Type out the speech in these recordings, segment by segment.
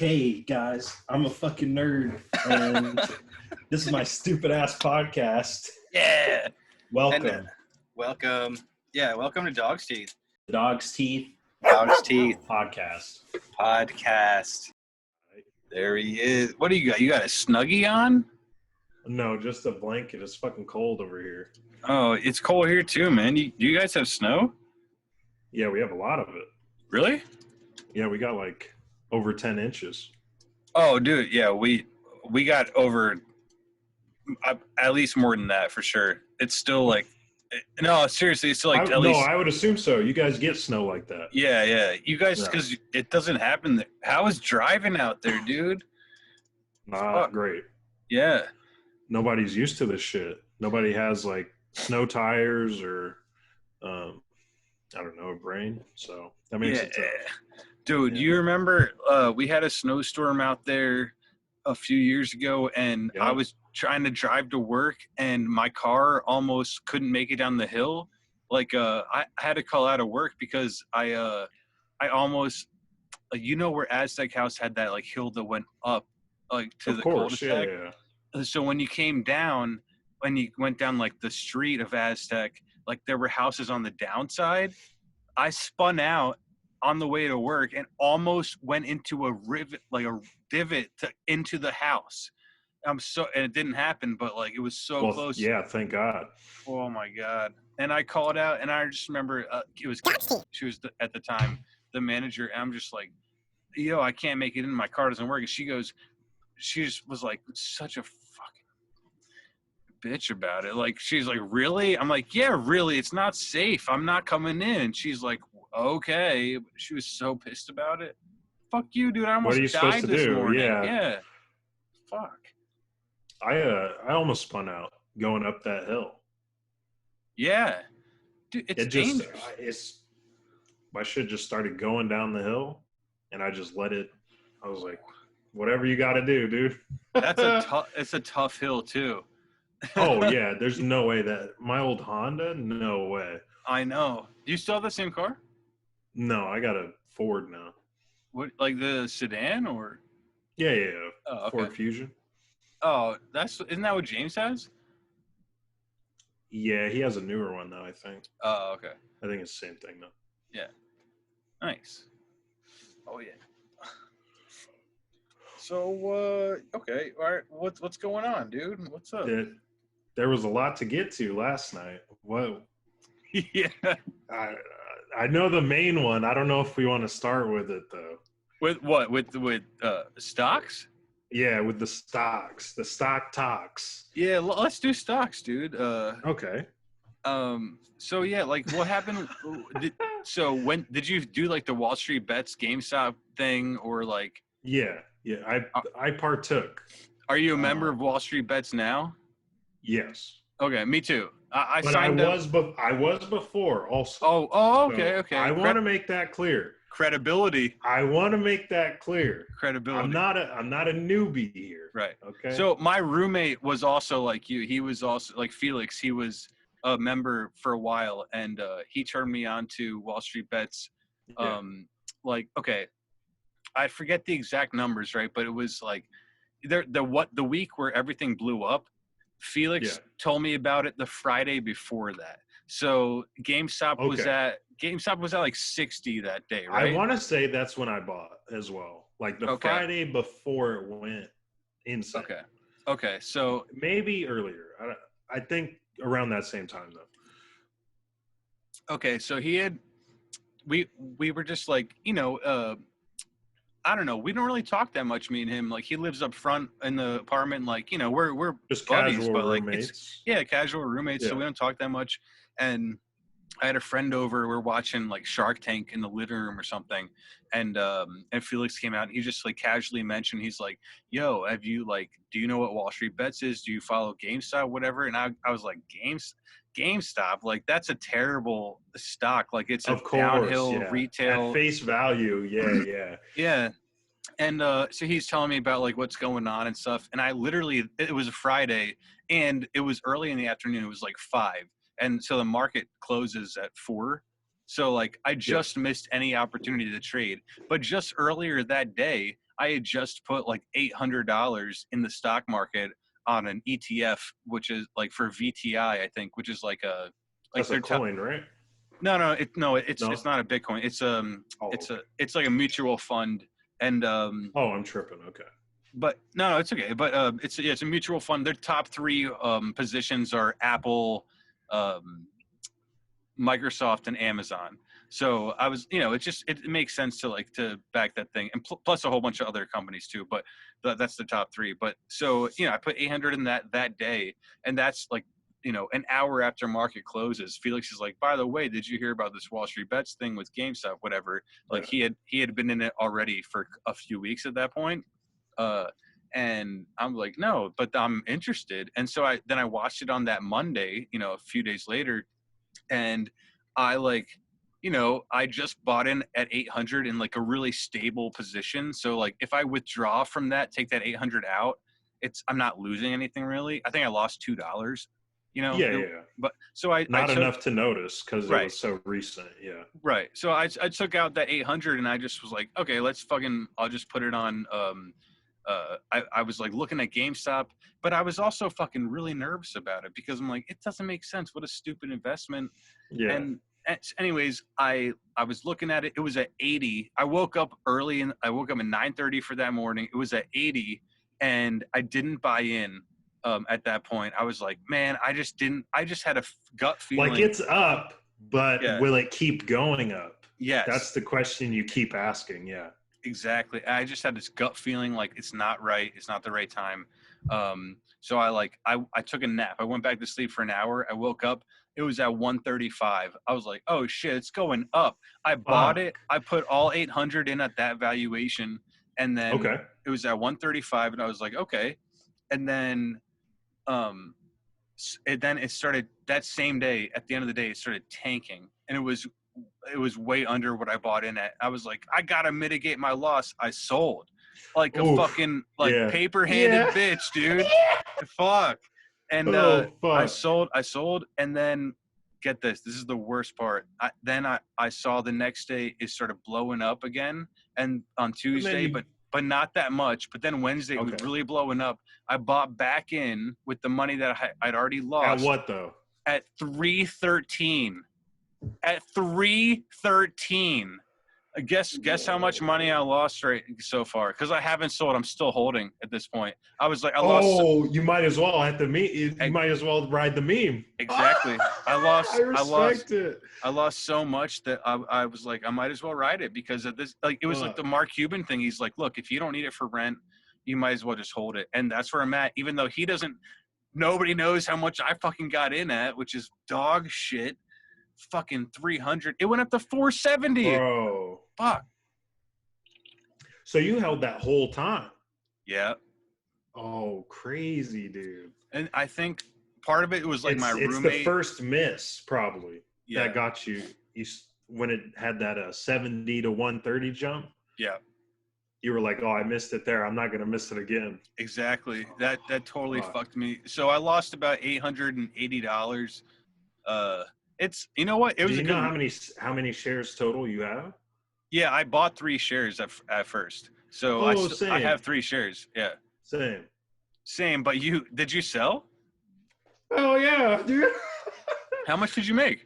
Okay, guys, I'm a fucking nerd, and this is my stupid ass podcast. Yeah. Welcome, And, welcome. Yeah, welcome to Dog's Teeth. Dog's Teeth Dog's Teeth podcast. There he is. What do you got? You got a Snuggie on? No, just a blanket. It's fucking cold over here. Oh, it's cold here too, man. You guys have snow? Yeah, we have a lot of it. Really? Yeah, we got like over 10 inches. Oh, dude. Yeah, we got over at least more than that for sure. It's still like, no, seriously, it's still like at least. No, I would assume so. You guys get snow like that. Yeah. You guys, because it doesn't happen. How is driving out there, dude? Not great. Yeah. Nobody's used to this shit. Nobody has like snow tires or, I don't know, a brain. So that makes it tough. Dude, you remember we had a snowstorm out there a few years ago, and I was trying to drive to work, and my car almost couldn't make it down the hill. Like, I had to call out of work because I almost, like, you know where Aztec House had that, like, hill that went up, like, to the cul-de-sac? Yeah. So when you came down, when you went down, like, the street of Aztec, like, there were houses on the downside. I spun out on the way to work and almost went into a rivet, like a divot into the house. And it didn't happen, but like it was so close. Yeah, thank God. Oh my God. And I called out, and I just remember it was, she was at the time the manager, and I'm just like, yo, I can't make it in, my car doesn't work. And she just was like such a fucking bitch about it. Like, she's like, really? I'm like, yeah, really, it's not safe, I'm not coming in. And she's like, okay. She was so pissed about it. Fuck you, dude. I almost died this morning. Yeah. Fuck. I almost spun out going up that hill. Yeah. Dude, it's dangerous. My shit just started going down the hill, and I just let it. I was like, whatever you got to do, dude. It's a tough hill too. Oh yeah, there's no way that my old Honda, no way. I know. Do you still have the same car? No, I got a Ford now. What, like the sedan or? Yeah. Oh, okay. Ford Fusion. Oh, isn't that what James has? Yeah, he has a newer one though, I think. Oh, okay. I think it's the same thing though. Yeah. Nice. Oh yeah. So okay, all right. What's going on, dude? What's up? There was a lot to get to last night. Whoa. Yeah. I know the main one. I don't know if we want to start with it though. With what? With stocks? Yeah, with the stocks, the stock talks. Yeah, let's do stocks, dude. Okay. So yeah, like what happened? When did you do like the Wall Street Bets GameStop thing, or like? Yeah. I partook. Are you a member of Wall Street Bets now? Yes. Okay, me too. I was before also. Oh, okay. I want to make that clear. Credibility. I want to make that clear. Credibility. I'm not a newbie here. Right. Okay. So my roommate was also like you. He was also like Felix. He was a member for a while, and he turned me on to Wall Street Bets. Like, okay, I forget the exact numbers, right? But it was like the week where everything blew up. Felix told me about it the Friday before that. So GameStop was at like 60 that day, right? I want to say that's when I bought as well. Like the Friday before it went insane. Okay. So maybe earlier. I think around that same time though. Okay, so we were just like, I don't know. We don't really talk that much, me and him. Like, he lives up front in the apartment. Like, we're just buddies, casual but like, roommates. Casual roommates. Yeah. So we don't talk that much. And I had a friend over. We're watching like Shark Tank in the living room or something. And Felix came out, and he just like casually mentioned, he's like, "Yo, do you know what Wall Street Bets is? Do you follow GameStop, whatever?" And I was like, GameStop, like that's a terrible stock. Like it's a downhill retail at face value. Yeah. Yeah. And so he's telling me about like what's going on and stuff. And it was a Friday, and it was early in the afternoon. It was like 5. And so the market closes at 4. So like I just missed any opportunity to trade. But just earlier that day, I had just put like $800 in the stock market on an ETF, which is like for VTI, I think, which is like a That's a coin, right? No, it's No? it's not a Bitcoin. It's Okay. it's like a mutual fund, and Oh, I'm tripping. Okay. but no, it's okay. But it's a mutual fund. Their top three positions are Apple, um, Microsoft, and Amazon. So I was, it makes sense to back that thing, and plus a whole bunch of other companies too. But that's the top three. But so I put 800 in that day, and that's like an hour after market closes. Felix is like, by the way, did you hear about this Wall Street Bets thing with GameStop? Whatever. Like he had been in it already for a few weeks at that point. And I'm like, no, but I'm interested. And so I watched it on that Monday, a few days later, and I I just bought in at 800 in like a really stable position. So like if I withdraw from that, take that 800 out, I'm not losing anything really. I think I lost $2, Yeah. But so I Not took, enough to notice because right. it was so recent. Yeah. Right. So I took out that 800 and I just was like, okay, I'll just put it on. I was like looking at GameStop, but I was also fucking really nervous about it because I'm like, it doesn't make sense. What a stupid investment. Yeah. And anyways, I was looking at it. It was at 80. I woke up early and I woke up at 9:30 for that morning. It was at 80 and I didn't buy in. At that point, I was like, man, I just had a gut feeling. Like it's up, but will it keep going up? Yes. That's the question you keep asking. Yeah. Exactly. I just had this gut feeling like it's not right. It's not the right time. So I took a nap. I went back to sleep for an hour. I woke up. It was at 135. I was like, oh shit, it's going up. I bought it. I put all 800 in at that valuation. And then it was at 135 and I was like, okay. And then, it started that same day at the end of the day, it started tanking and it was way under what I bought in at. I was like, I gotta mitigate my loss. I sold like a fucking paper-handed bitch, dude. Fuck. And I sold, and then get this. This is the worst part. I saw the next day it started blowing up again, and on Tuesday, but not that much. But then Wednesday it was really blowing up. I bought back in with the money that I'd already lost. At what though? At 313. At 313. Guess how much money I lost so far? Because I haven't sold. I'm still holding at this point. I was like, I lost. Oh, you might as well at the meme. You might as well ride the meme. Exactly. I lost. I respect it. I lost so much that I was like, I might as well ride it because of this. Like it was like the Mark Cuban thing. He's like, look, if you don't need it for rent, you might as well just hold it. And that's where I'm at. Even though he doesn't. Nobody knows how much I fucking got in at, which is dog shit. Fucking 300. It went up to 470. Bro. Fuck. So you held that whole time? Yeah. Oh, crazy, dude. And I think part of it was like my roommate. It's the first miss probably that got you when it had that 70 to 130 jump. Yeah. You were like, oh, I missed it there. I'm not going to miss it again. Exactly. That totally fucked me. So I lost about $880. It's, you know what? It was. Do you know how many shares total you have? Yeah, I bought 3 shares at first. So I have 3 shares. Yeah. Same. But did you sell? Oh yeah, dude. How much did you make?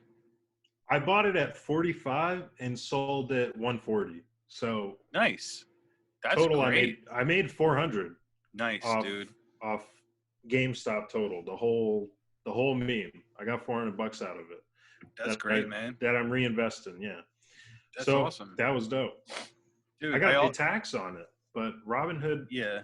I bought it at 45 and sold it 140. So nice. That's total great. I made 400. Nice, dude. Off GameStop total, the whole meme. I got $400 out of it. That's great, man. That I'm reinvesting, yeah. That's awesome. That was dope. Dude, I got to pay tax on it, but Robinhood. Yeah.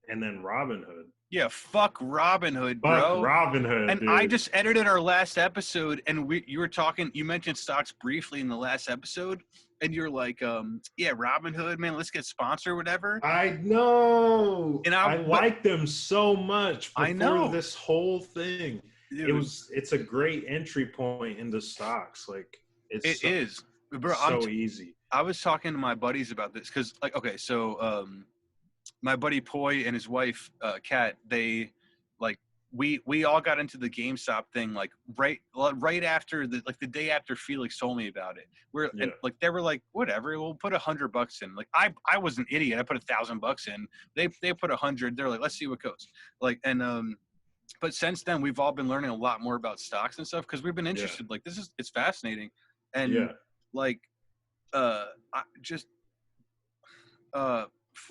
And then Robinhood. Yeah, fuck Robinhood, bro. Fuck Robinhood, and dude. I just edited our last episode, and you mentioned stocks briefly in the last episode, and you're like, yeah, Robinhood, man, let's get sponsored or whatever. I know. And I like them so much before I know. This whole thing. Dude. It's a great entry point into stocks. Like it is. Bro, so easy. I was talking to my buddies about this because, like, okay, so my buddy Poi and his wife Kat, they like we all got into the GameStop thing like right after the day after Felix told me about it. And like they were like, whatever, we'll put $100 in. Like I was an idiot. I put $1,000 in. They put 100. They're like, let's see what goes. Like but since then we've all been learning a lot more about stocks and stuff because we've been interested. Like it's fascinating, and like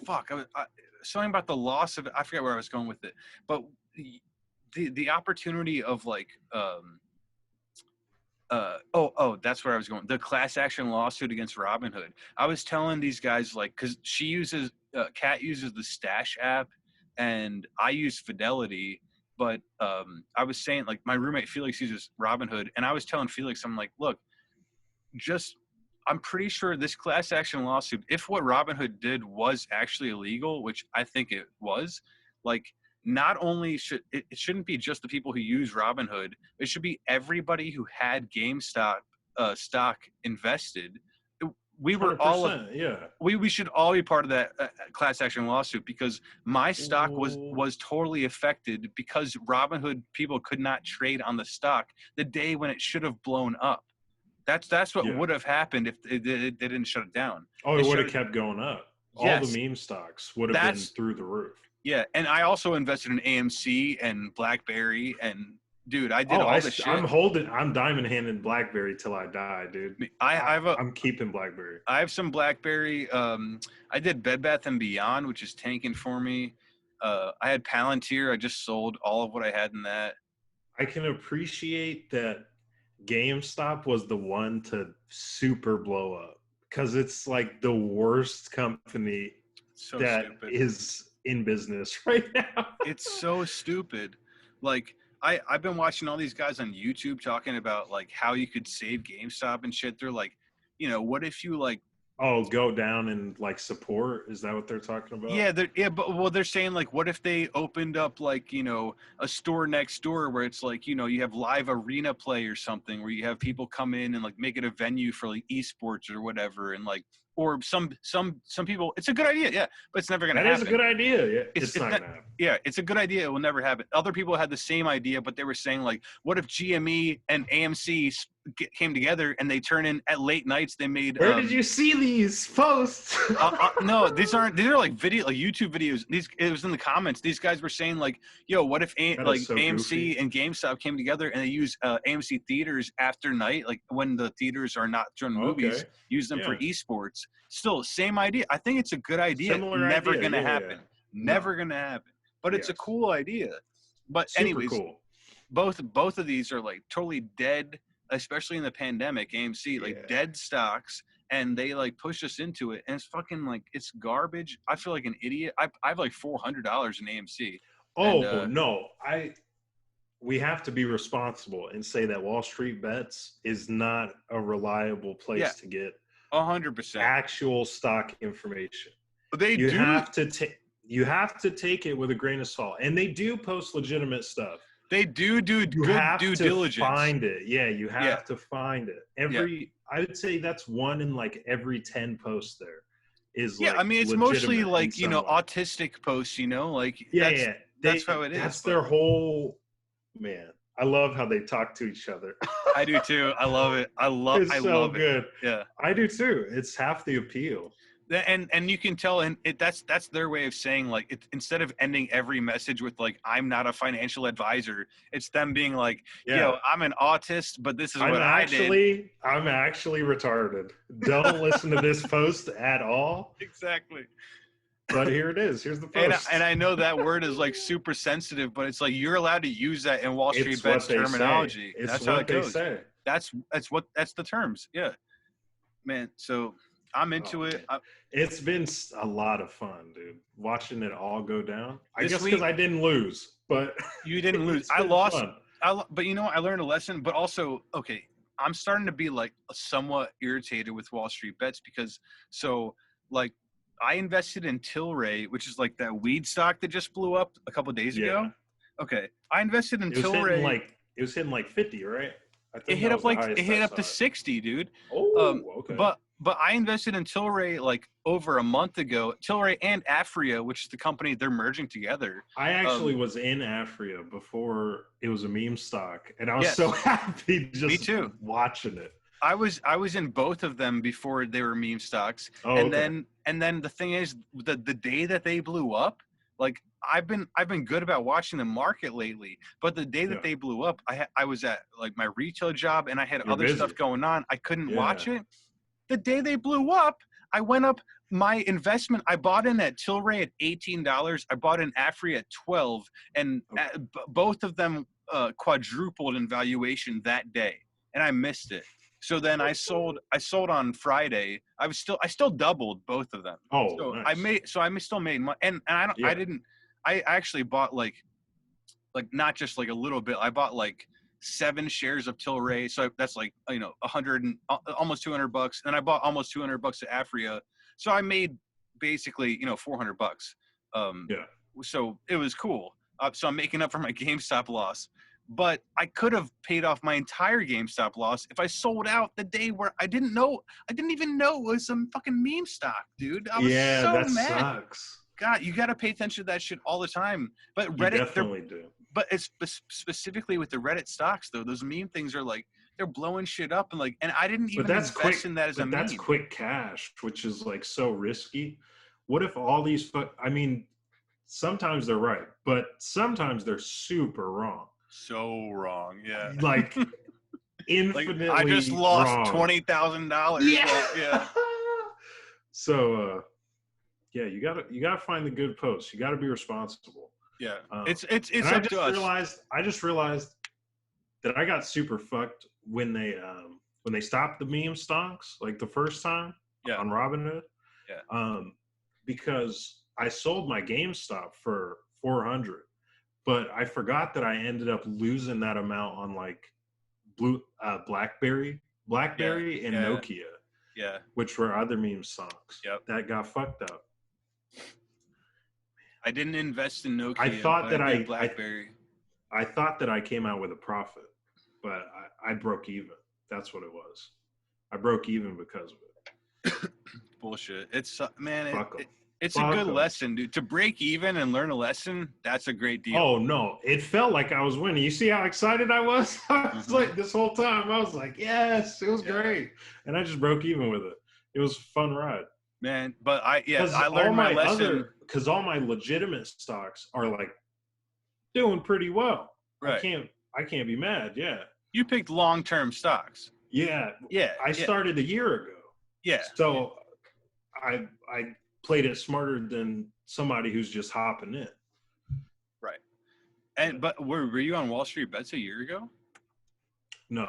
fuck. Something about the loss of it. I forget where I was going with it, but the opportunity of like that's where I was going. The class action lawsuit against Robinhood. I was telling these guys like because she uses Kat uses the Stash app and I use Fidelity, but I was saying like my roommate Felix uses Robinhood and I was telling Felix I'm like look, I'm pretty sure this class action lawsuit, if what Robinhood did was actually illegal, which I think it was, like not only it shouldn't be just the people who use Robinhood, it should be everybody who had GameStop stock invested. We were all we should all be part of that class action lawsuit because my stock was totally affected because Robinhood people could not trade on the stock the day when it should have blown up. That's what would have happened if they didn't shut it down. Oh, it would have kept going up. All the meme stocks would have been through the roof. Yeah, and I also invested in AMC and BlackBerry, and dude, I did all this shit. I'm diamond handing BlackBerry till I die, dude. I'm keeping BlackBerry. I have some BlackBerry. I did Bed Bath & Beyond, which is tanking for me. I had Palantir. I just sold all of what I had in that. I can appreciate that GameStop was the one to super blow up because it's like the worst company is in business right now. It's so stupid. Like I've been watching all these guys on YouTube talking about like how you could save GameStop and shit. They're like, what if you like go down and like support? Is that what they're talking about? But they're saying like what if they opened up like a store next door where it's like you have live arena play or something where you have people come in and like make it a venue for like esports or whatever and like or some people. It's a good idea, but it's never gonna happen. That is a good idea. Yeah, it's not gonna happen. Yeah, it's a good idea. It will never happen. Other people had the same idea, but they were saying like, what if GME and AMC came together and they turn in at late nights? They made. Where did you see these posts? No, these are like video, like YouTube videos. It was in the comments. These guys were saying like, yo, what if AMC goofy. And GameStop came together and they use AMC theaters after night, like when the theaters are not showing movies, use them for esports. Still, same idea. I think it's a good idea. Never gonna happen. Never gonna happen. But it's a cool idea. But anyways, cool. Both of these are like totally dead, especially in the pandemic. AMC like dead stocks, and they like push us into it, and it's fucking like it's garbage. I feel like an idiot. I have like $400 in AMC. We have to be responsible and say that Wall Street Bets is not a reliable place to get 100% actual stock information. But you have to take it with a grain of salt, and they do post legitimate stuff. They do good due diligence. Find it, you have to find it. I would say that's one in like every 10 posts. There is I mean it's mostly like autistic posts. That's how it is. That's their whole man. I love how they talk to each other. I do too. I love it. I love good. It. Yeah, I do too. It's half the appeal. And you can tell, and that's their way of saying like instead of ending every message with like I'm not a financial advisor, it's them being like, I'm an autist, but this is what I did. I'm actually retarded. Don't listen to this post at all. Exactly. But here it is. Here's the post. And I know that word is like super sensitive, but it's like you're allowed to use that in Wall Street Bets terminology. That's how it goes. Say. That's the terms. Yeah, man. So I'm into it. It's been a lot of fun, dude. Watching it all go down. I guess because I didn't lose, but you didn't lose. I lost. But I learned a lesson. But also, okay, I'm starting to be like somewhat irritated with Wall Street Bets because I invested in Tilray, which is like that weed stock that just blew up a couple of days ago. Okay, I invested in Tilray. It was hitting like 50, right? It hit up to 60, dude. Oh, okay. But But I invested in Tilray like over a month ago. Tilray and Afria, which is the company they're merging together. I actually was in Afria before it was a meme stock, and I was Yes. so happy just Me too. watching it. I was in both of them before they were meme stocks. Oh, and okay. then the thing is, the day that they blew up, like I've been good about watching the market lately, but the day that they blew up, I was at like my retail job and I had other stuff going on. I couldn't watch it. The day they blew up, I went up my investment. I bought in at Tilray at $18. I bought in Afri at $12, and both of them quadrupled in valuation that day, and I missed it. So then I sold on Friday. I still doubled both of them. Oh, so nice. I still made money, and I actually bought like not just like a little bit. I bought like 7 shares of Tilray, so that's like almost $200. And I bought almost $200 at Afria, so I made basically $400. So it was cool. So I'm making up for my GameStop loss. But I could have paid off my entire GameStop loss if I sold out the day where I didn't even know it was some fucking meme stock, dude. I was so that mad. Sucks. God, you got to pay attention to that shit all the time. But Reddit, you definitely do. But it's specifically with the Reddit stocks, though. Those meme things are like they're blowing shit up, and I didn't even invest in that as a meme. That's quick cash, which is like so risky. What if all these? I mean, sometimes they're right, but sometimes they're super wrong. So wrong, yeah. Like infinitely. I just lost wrong. $20,000. Yeah. So, you gotta find the good posts. You gotta be responsible. Yeah, it's up to us. I just realized that I got super fucked when they stopped the meme stonks like the first time on Robinhood. Yeah. Because I sold my GameStop for $400, but I forgot that I ended up losing that amount on like BlackBerry and Nokia. Yeah. Which were other meme stocks. Yep. That got fucked up. I didn't invest in Nokia. I thought that BlackBerry. I thought that I came out with a profit, but I broke even. That's what it was. I broke even because of it. Bullshit. It's man. It's Fuck a good lesson, dude. To break even and learn a lesson, that's a great deal. Oh no, it felt like I was winning. You see how excited I was? I was like this whole time. I was like, yes, it was great, and I just broke even with it. It was a fun ride. Man, but I learned my lesson because all my legitimate stocks are like doing pretty well. Right. I can't be mad. Yeah. You picked long-term stocks. Yeah. I started a year ago. Yeah. So I played it smarter than somebody who's just hopping in. Right. And but were you on Wall Street Bets a year ago? No.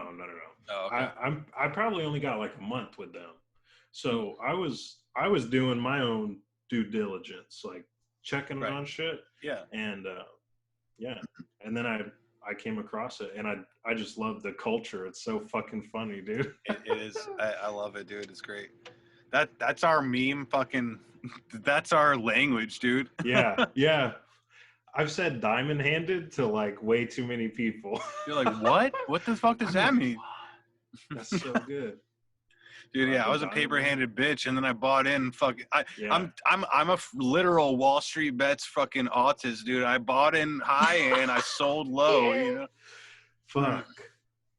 Oh, okay. I probably only got like a month with them. So I was doing my own due diligence, like checking on shit. Yeah. And and then I came across it, and I just love the culture. It's so fucking funny, dude. It is. I love it, dude. It's great. That's our meme fucking. That's our language, dude. Yeah. I've said diamond-handed to like way too many people. You're like, what? What the fuck does that mean? That's so good. Dude, I was a paper-handed bitch, and then I bought in. I'm a literal Wall Street Bets fucking autist, dude. I bought in high and I sold low. Fuck.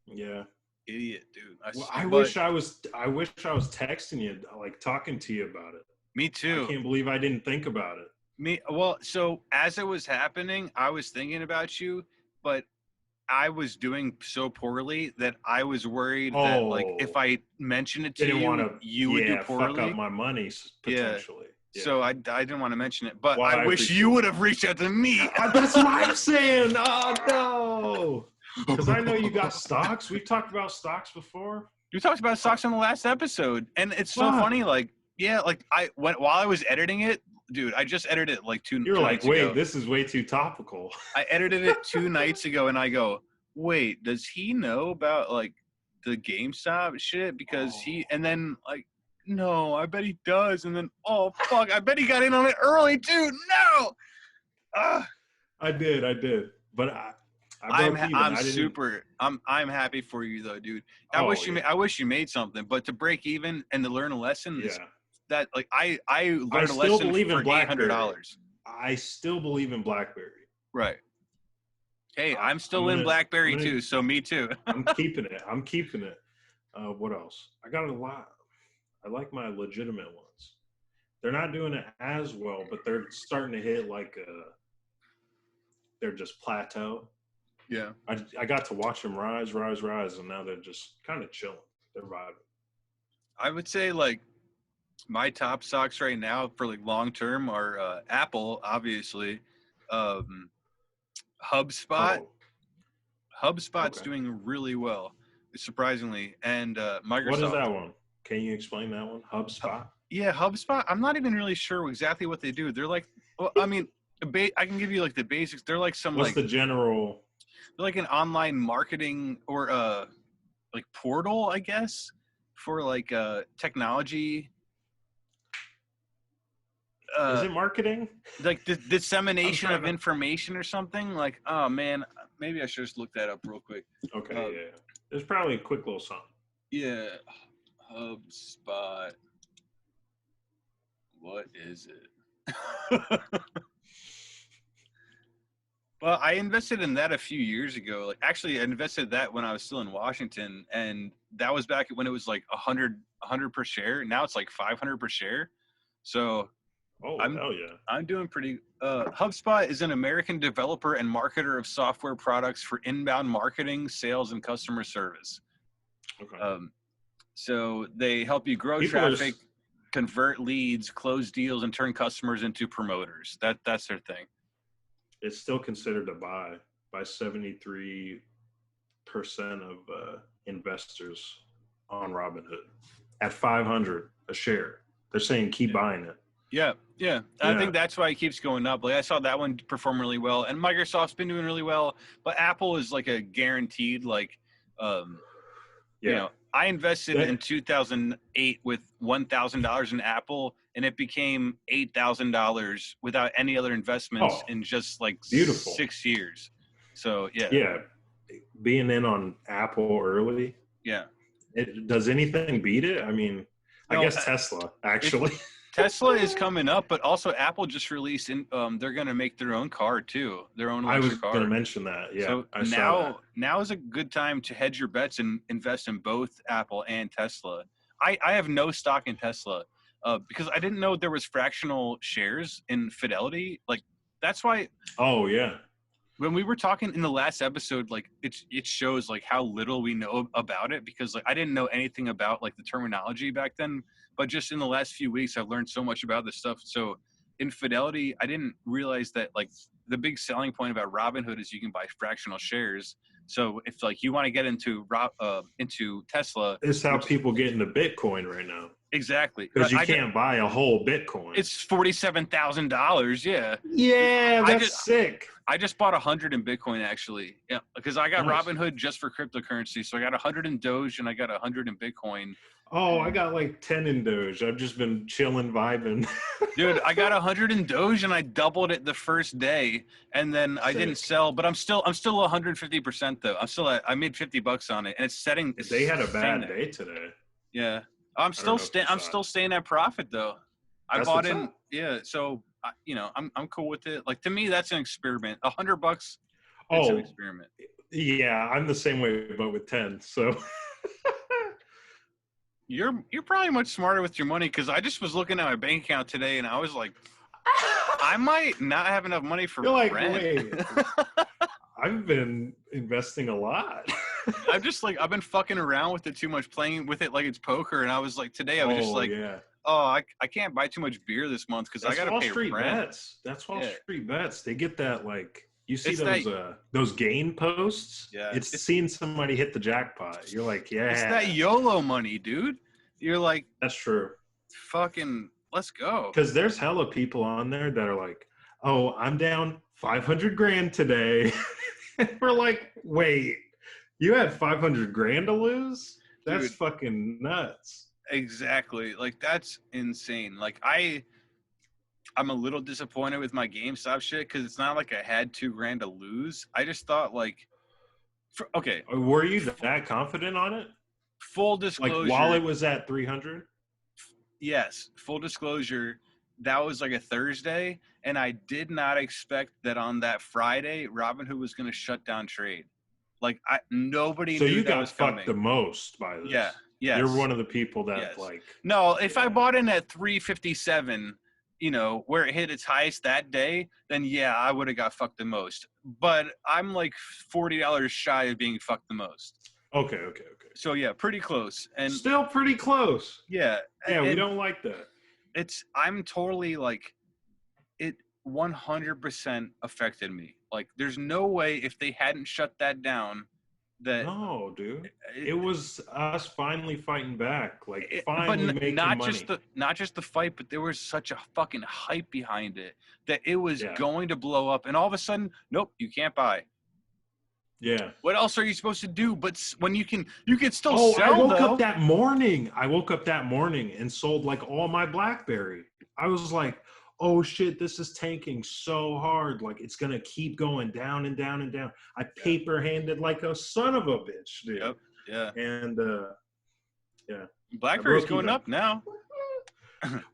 Yeah. Idiot, dude. I wish I was texting you, like talking to you about it. Me too. I can't believe I didn't think about it. So as it was happening, I was thinking about you, but I was doing so poorly that I was worried that like if I mentioned it to you would do poorly. Fuck up my money potentially. Yeah. So I didn't want to mention it, but I wish you would have reached out to me. That's what I'm saying. Oh no, because I know you got stocks. We've talked about stocks before. You talked about stocks on the last episode, and it's so funny. Like while I was editing it. Dude, I just edited it like 2 nights ago. You're like, wait, this is way too topical. I edited it 2 nights ago, and I go, wait, does he know about, like, the GameStop shit? Because and then, like, no, I bet he does. And then, oh, fuck, I bet he got in on it early, too. No! I did. But I'm happy for you though, dude. I wish you made something, but to break even and to learn a lesson is that like I learned a lesson for $800. I still believe in BlackBerry. Right. Hey, I'm still in BlackBerry too, so me too. I'm keeping it. What else? I got a lot. I like my legitimate ones. They're not doing it as well, but they're starting to hit like they're just plateau. Yeah. I got to watch them rise, and now they're just kind of chilling. They're vibing. I would say like my top stocks right now for like long term are Apple, obviously, HubSpot. HubSpot's doing really well, surprisingly, and Microsoft. What is that one? Can you explain that one? HubSpot. Yeah, HubSpot. I'm not even really sure exactly what they do. They're like, well, I mean, I can give you like the basics. They're like some What's the general? They're like an online marketing or like portal, I guess, for like technology. Is it marketing? Like the dissemination of information or something? Like, oh man, maybe I should just look that up real quick. Okay, yeah. There's probably a quick little something. Yeah, HubSpot. What is it? Well, I invested in that a few years ago. Like, actually, I invested that when I was still in Washington, and that was back when it was like 100 per share. Now it's like 500 per share. So, hell yeah! I'm doing pretty. HubSpot is an American developer and marketer of software products for inbound marketing, sales, and customer service. Okay. So they help you grow traffic, convert leads, close deals, and turn customers into promoters. That's their thing. It's still considered a buy by 73% of investors on Robinhood at 500 a share. They're saying keep buying it. Yeah. I think that's why it keeps going up. Like I saw that one perform really well, and Microsoft's been doing really well, but Apple is like a guaranteed like, you know, I invested in 2008 with $1,000 in Apple, and it became $8,000 without any other investments in just like 6 years. So being in on Apple early. Yeah. Does anything beat it? I mean, I guess Tesla actually. Tesla is coming up, but also Apple just released, they're going to make their own car too, their own electric car. I was going to mention that. Yeah. So now is a good time to hedge your bets and invest in both Apple and Tesla. I have no stock in Tesla because I didn't know there was fractional shares in Fidelity. Like that's why. Oh yeah. When we were talking in the last episode, like it shows like how little we know about it because like I didn't know anything about like the terminology back then. But just in the last few weeks, I've learned so much about this stuff. So in Fidelity, I didn't realize that like the big selling point about Robinhood is you can buy fractional shares. So if like you want to get into Tesla, it's how people get into Bitcoin right now. Exactly, because you can't buy a whole Bitcoin. It's $47,000. Yeah, that's sick. I just bought 100 in Bitcoin actually. Yeah, because I got Robinhood just for cryptocurrency. So I got 100 in Doge and I got 100 in Bitcoin. Oh, I got like 10 in Doge. I've just been chilling, vibing. Dude, I got 100 in Doge and I doubled it the first day, and then I didn't sell. But I'm still 150% though. I made $50 on it, and it's setting. They had a bad day today. Yeah, I'm still staying at profit though. I bought in. Yeah, so you know, I'm cool with it. Like to me, that's an experiment. $100. It's an experiment. Yeah, I'm the same way, but with 10. So. You're probably much smarter with your money because I just was looking at my bank account today and I was like, I might not have enough money for rent. Wait. I've been investing a lot. I've been fucking around with it too much, playing with it like it's poker. And I was like, today I was just like, I can't buy too much beer this month because I got to pay rent. That's Wall Street bets. They get that like. You see those gain posts? Yeah. It's seeing somebody hit the jackpot. You're like, yeah. It's that YOLO money, dude. You're like, that's true. Fucking, let's go. Because there's hella people on there that are like, oh, I'm down 500 grand today. And we're like, wait, you had 500 grand to lose? That's fucking nuts. Exactly. Like, that's insane. Like, I I'm a little disappointed with my GameStop shit because it's not like I had $2,000 to lose. I just thought like, okay. Were you that confident on it? Full disclosure. Like while it was at 300? Yes. Full disclosure. That was like a Thursday, and I did not expect that on that Friday, Robinhood was going to shut down trade. Like nobody. So knew you that got was fucked coming. the most by this. Yeah. Yes. You're one of the people that like. No, if I bought in at 357, you know, where it hit its highest that day, then yeah, I would have got fucked the most. But I'm like $40 shy of being fucked the most. Okay. So yeah, pretty close. And still pretty close. Yeah. Yeah, we don't like that. I'm totally like, it 100% affected me. Like, there's no way if they hadn't shut that down that. No, dude. It was us finally fighting back. Like, finally making not money. Not just the fight, but there was such a fucking hype behind it that it was going to blow up. And all of a sudden, nope, you can't buy. Yeah. What else are you supposed to do? But when you can still sell. I woke up that morning. And sold like all my BlackBerry. I was like, oh shit, this is tanking so hard. Like it's gonna keep going down and down and down. I paper handed like a son of a bitch, dude. Yep. Yeah. And BlackBerry's going up now.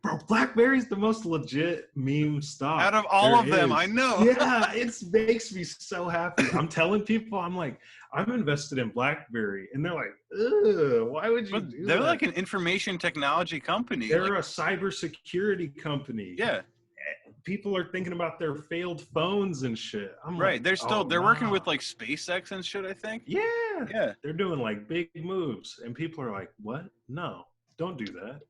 Bro, BlackBerry's the most legit meme stock out of all of them. I know. Yeah, it makes me so happy. I'm telling people, I'm like, I'm invested in BlackBerry, and they're like, ugh, why would you do that? They're like an information technology company. They're a cybersecurity company. Yeah. People are thinking about their failed phones and shit. I'm right. Like, they're working with like SpaceX and shit, I think. Yeah. They're doing like big moves, and people are like, what? No, don't do that.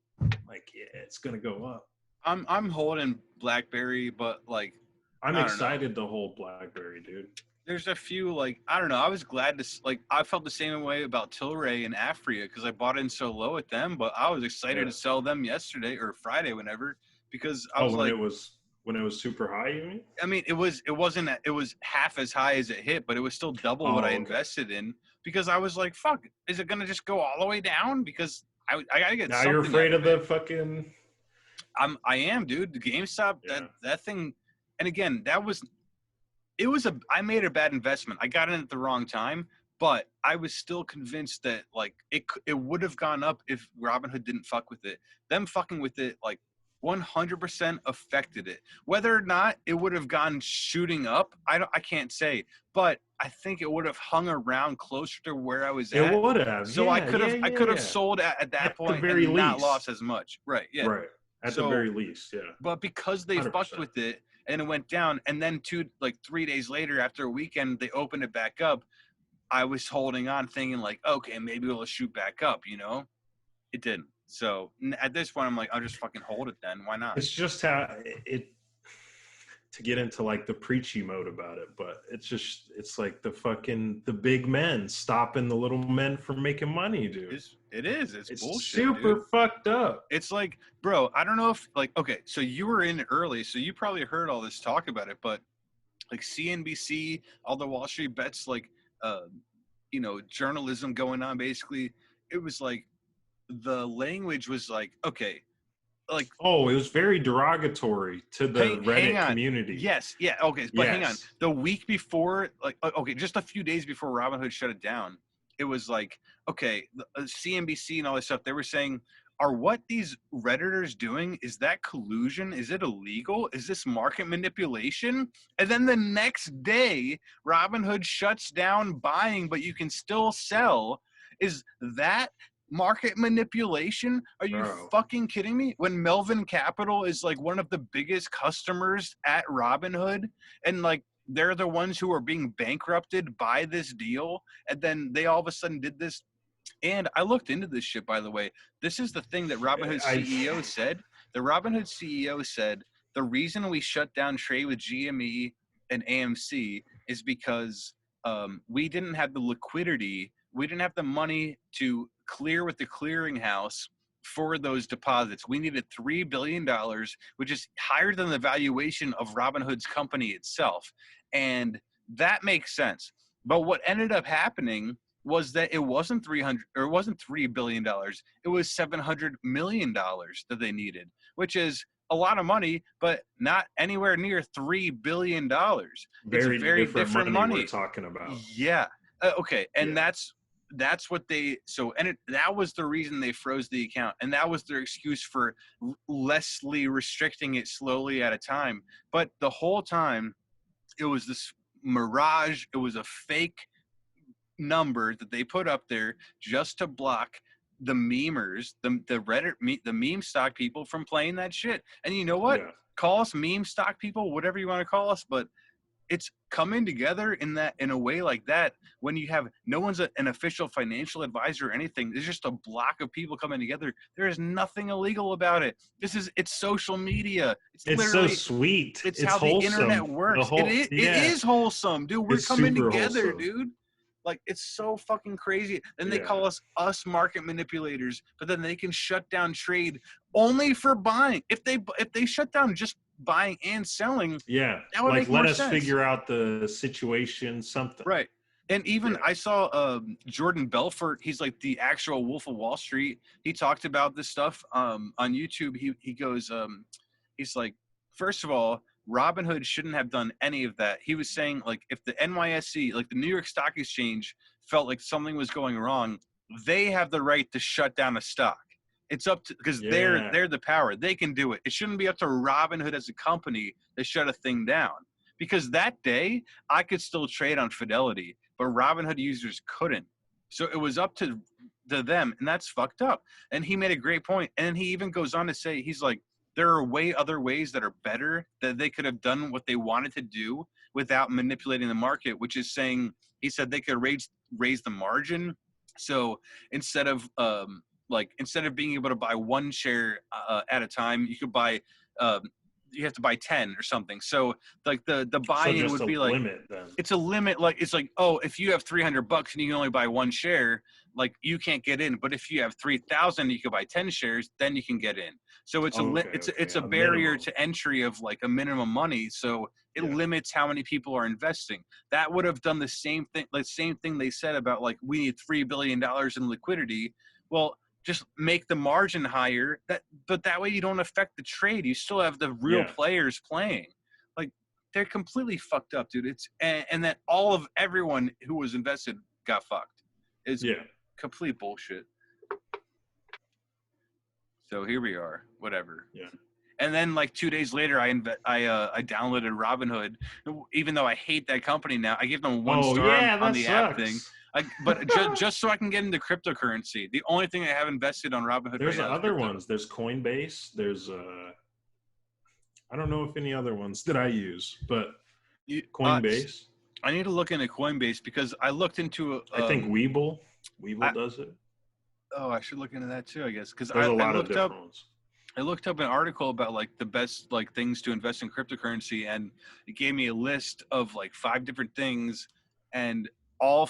Like, yeah, it's gonna go up. I'm holding BlackBerry, but like I'm excited to hold BlackBerry, dude. There's a few like I don't know. I was glad to like I felt the same way about Tilray and Afria because I bought in so low at them, but I was excited to sell them yesterday or Friday, whenever, because I was when like when it was super high, you mean? I mean, it was half as high as it hit, but it was still double what I invested in because I was like, fuck, is it gonna just go all the way down? Because I gotta get. Now you're afraid of the fucking. I am, dude. The GameStop, that thing, and again, I made a bad investment. I got in at the wrong time, but I was still convinced that like it would have gone up if Robinhood didn't fuck with it. Them fucking with it, like 100% affected it. Whether or not it would have gone shooting up, I can't say, but I think it would have hung around closer to where I was at. It would have. So I could have sold at that point and not lost as much. Right. Yeah. Right. At the very least, yeah. But because they 100%. Fucked with it and it went down, and then 3 days later after a weekend they opened it back up, I was holding on thinking like, okay, maybe it'll shoot back up, you know? It didn't. So at this point I'm like, I'll just fucking hold it then. Why not? It's just how it to get into like the preachy mode about it, but it's like the big men stopping the little men from making money, dude. It's bullshit, super dude. Fucked up. It's like, bro, I don't know if like, okay, so you were in early, so you probably heard all this talk about it, but like CNBC, all the Wall Street bets, like journalism going on, basically, it was like the language was like, okay, like, oh, it was very derogatory to the Reddit community. Yes, yeah, okay, but hang on. The week before, like, okay, just a few days before Robinhood shut it down, it was like, okay, CNBC and all this stuff, they were saying, are what these Redditors doing, is that collusion? Is it illegal? Is this market manipulation? And then the next day, Robinhood shuts down buying, but you can still sell. Is that market manipulation? Are you fucking kidding me? When Melvin Capital is like one of the biggest customers at Robinhood, and like they're the ones who are being bankrupted by this deal, and then they all of a sudden did this. And I looked into this shit, by the way. This is the thing that Robinhood's CEO said. The Robinhood CEO said the reason we shut down trade with GME and AMC is because we didn't have the liquidity, we didn't have the money to clear with the clearinghouse for those deposits. We needed $3 billion, which is higher than the valuation of Robinhood's company itself. And that makes sense. But what ended up happening was that it wasn't $3 billion. It was $700 million that they needed, which is a lot of money, but not anywhere near $3 billion. It's very different money we're talking about. Yeah. Okay. And that's what they, that was the reason they froze the account. And that was their excuse for lessly restricting it slowly at a time. But the whole time it was this mirage. It was a fake number that they put up there just to block the memers, the Reddit, the meme stock people from playing that shit. And you know what? Yeah. Call us meme stock people, whatever you want to call us, but it's coming together in a way like that when you have no one's an official financial advisor or anything. There's just a block of people coming together. There is nothing illegal about it. It's social media. It's so sweet. It's how wholesome. The internet works. It is wholesome, dude. We're coming together, wholesome. Dude. Like, it's so fucking crazy. Then they call us market manipulators, but then they can shut down trade only for buying. If they shut down just buying and selling, that would make more sense. Let us figure out the situation, something. Right. And even I saw Jordan Belfort. He's like the actual Wolf of Wall Street. He talked about this stuff on YouTube. He goes, he's like, first of all, Robinhood shouldn't have done any of that. He was saying, like, if the NYSE, like the New York Stock Exchange, felt like something was going wrong, they have the right to shut down a stock. It's up to, because they're the power. They can do it. It shouldn't be up to Robinhood as a company to shut a thing down. Because that day, I could still trade on Fidelity, but Robinhood users couldn't. So it was up to them, and that's fucked up. And he made a great point. And he even goes on to say, he's like, there are other ways that are better, that they could have done what they wanted to do without manipulating the market, which is saying, he said they could raise the margin. So instead of being able to buy one share at a time, you could buy, you have to buy 10 or something. So like the buy-in would be like, limit, then. It's a limit. Like, it's like, oh, if you have $300 and you can only buy one share, like, you can't get in. But if you have 3,000, you can buy 10 shares, then you can get in. So it's it's a barrier minimum to entry of like a minimum money. So it limits how many people are investing. That would have done the same thing. Like, same thing they said about, like, we need $3 billion in liquidity. Well, just make the margin higher. But that way you don't affect the trade. You still have the real players playing. Like, they're completely fucked up, dude. And that everyone who was invested got fucked. It's complete bullshit. So here we are. Whatever. Yeah. And then, like, 2 days later, I downloaded Robinhood. Even though I hate that company now, I give them one star on the app thing. But just so I can get into cryptocurrency. The only thing I have invested on Robinhood. There's other ones. There's Coinbase. There's I don't know if any other ones that I use, but Coinbase. I need to look into Coinbase because I looked into. I think Webull does it. Oh, I should look into that too, I guess, because I looked up. Ones. I looked up an article about, like, the best, like, things to invest in cryptocurrency, and it gave me a list of, like, 5 different things, and all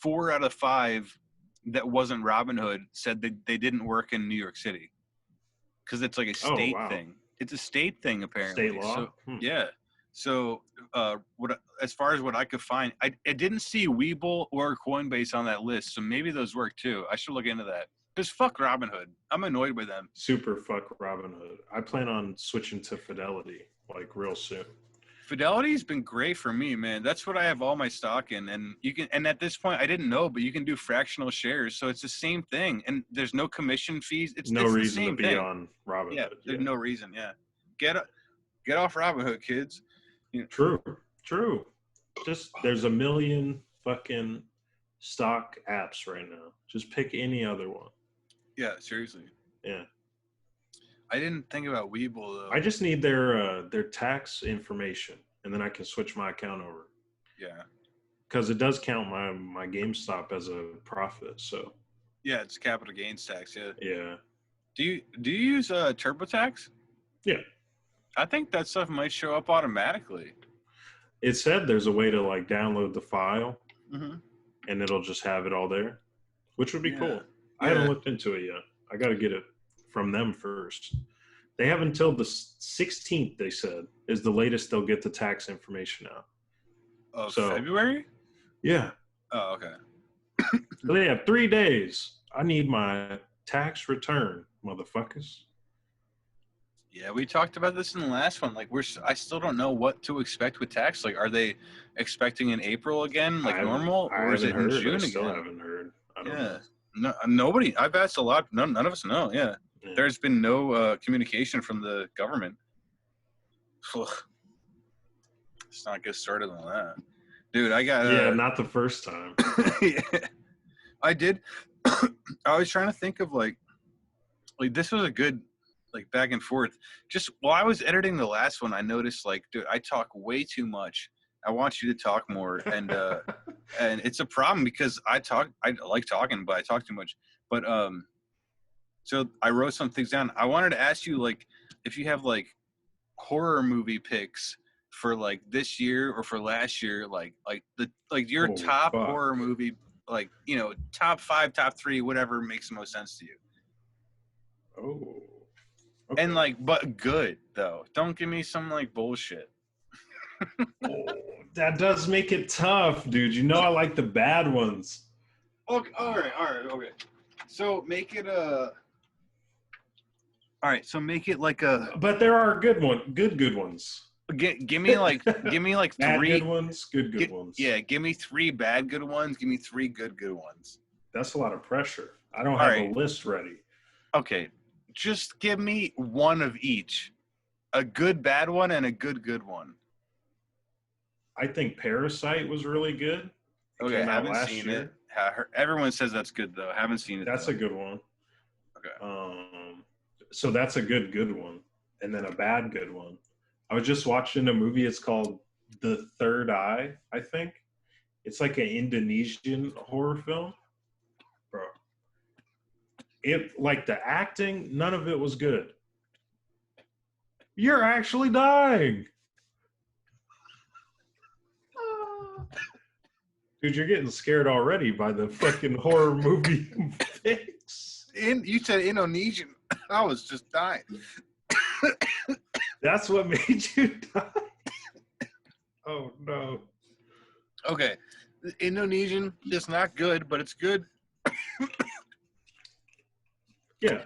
4 out of 5 that wasn't Robinhood said that they didn't work in New York City because it's like a state thing. It's a state thing, apparently. State law. So, yeah. So, as far as what I could find, I didn't see Webull or Coinbase on that list, so maybe those work too. I should look into that. Just fuck Robinhood. I'm annoyed with them. Super fuck Robinhood. I plan on switching to Fidelity, like, real soon. Fidelity's been great for me, man. That's what I have all my stock in, and you can. And at this point, I didn't know, but you can do fractional shares, so it's the same thing. And there's no commission fees. It's no reason the same to be on Robinhood. Yeah, there's no reason. Yeah, get off Robinhood, kids. True. Just there's a million fucking stock apps right now. Just pick any other one. Yeah, seriously. Yeah. I didn't think about Webull though. I just need their tax information, and then I can switch my account over. Yeah. Because it does count my GameStop as a profit. So. Yeah, it's capital gains tax. Yeah. Yeah. Do you use TurboTax? Yeah. I think that stuff might show up automatically. It said there's a way to, like, download the file, and it'll just have it all there, which would be cool. I haven't looked into it yet. I got to get it from them first. They have until the 16th, they said, is the latest they'll get the tax information out. Of February? Yeah. Oh, okay. So they have 3 days. I need my tax return, motherfuckers. Yeah, we talked about this in the last one. Like, I still don't know what to expect with tax. Like, are they expecting in April again, like normal, or is it in June again? I still haven't heard. I don't know. No, nobody. I've asked a lot. None of us know. Yeah. There's been no communication from the government. Ugh. Let's not get started on that, dude. I got not the first time. Yeah, I did. I was trying to think of like this was a good like back and forth. Just while I was editing the last one, I noticed like, dude, I talk way too much. I want you to talk more, and and it's a problem because I like talking, but I talk too much. But so I wrote some things down. I wanted to ask you like if you have like horror movie picks for like this year or for last year, like your top horror movie, like, you know, top 5, top 3, whatever makes the most sense to you. Oh. Okay. And like, but good though. Don't give me some like bullshit. That does make it tough, dude. You know I like the bad ones. Okay, all right, okay. So make it all right, so make it like a. But there are good ones. Give me like bad 3 good ones, good ones. Yeah, give me 3 bad good ones. Give me 3 good ones. That's a lot of pressure. I don't have a list ready. Okay, just give me one of each, a good bad one and a good one. I think Parasite was really good. Okay, I haven't seen it. Everyone says that's good though. I haven't seen it. That's though. A good one. Okay. So that's a good one, and then a bad good one. I was just watching a movie. It's called The Third Eye, I think. It's like an Indonesian horror film, bro. It like the acting, none of it was good. You're actually dying. Dude, you're getting scared already by the fucking horror movie picks. You said Indonesian. I was just dying. That's what made you die? Oh, no. Okay. Indonesian is not good, but it's good. Yeah.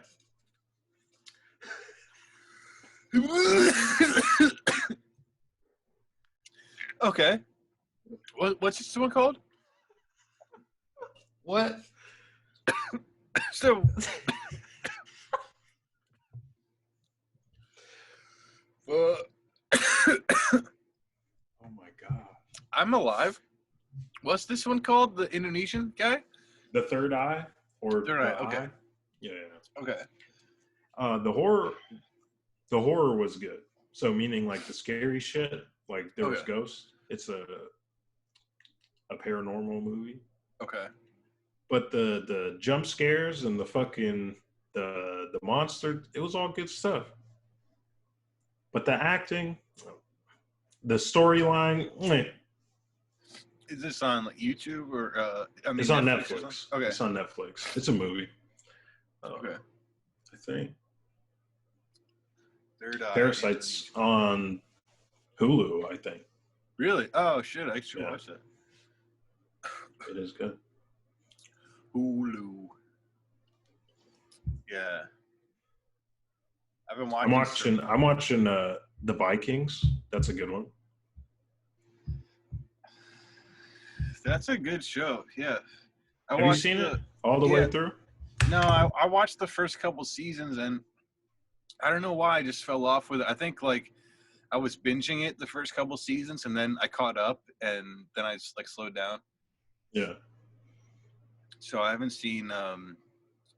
Okay. What's this one called? What? So... oh my god. I'm alive. What's this one called? The Indonesian guy? The Third Eye? Or Third Eye, okay. Eye? Yeah. Okay. The horror was good. So meaning like the scary shit, like there was ghosts. It's a paranormal movie. Okay. But the jump scares and the fucking the monster, it was all good stuff. But the acting, the storyline. Is this on like YouTube or? It's on Netflix. Okay. It's on Netflix. It's a movie. Okay. I think. Third Eye. Parasite's on Hulu, I think. Really? Oh shit! I should watch that. It is good. Hulu. Yeah. I've been watching. I'm watching the Vikings. That's a good one. That's a good show. Yeah. Have you seen it all the way through? No, I watched the first couple seasons and I don't know why I just fell off with it. I think like I was binging it the first couple seasons and then I caught up and then I just like slowed down. Yeah. So I haven't seen.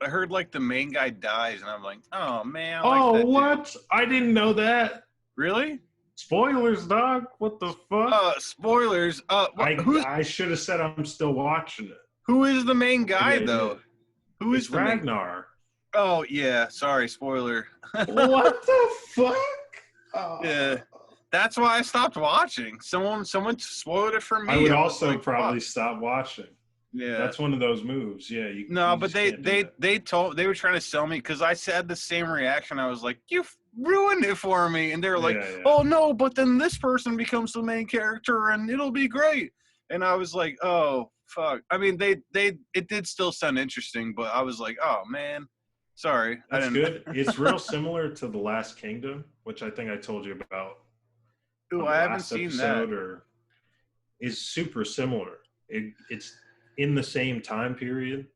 I heard like the main guy dies, and I'm like, oh man. What? Dude. I didn't know that. Really? Spoilers, dog. What the fuck? Spoilers. I should have said I'm still watching it. Who is the main guy though? Who is the Ragnar? Oh yeah. Sorry, spoiler. What the fuck? Oh. Yeah. That's why I stopped watching. Someone spoiled it for me. I would also probably stop watching. Yeah, that's one of those moves. Yeah, but they were trying to sell me because I said the same reaction. I was like, "You ruined it for me," and they were like, "Oh no, but then this person becomes the main character and it'll be great." And I was like, "Oh fuck." I mean, it did still sound interesting, but I was like, "Oh man." Sorry. That's good. It's real similar to The Last Kingdom, which I think I told you about. Ooh, I haven't seen that. Or is super similar. It's in the same time period.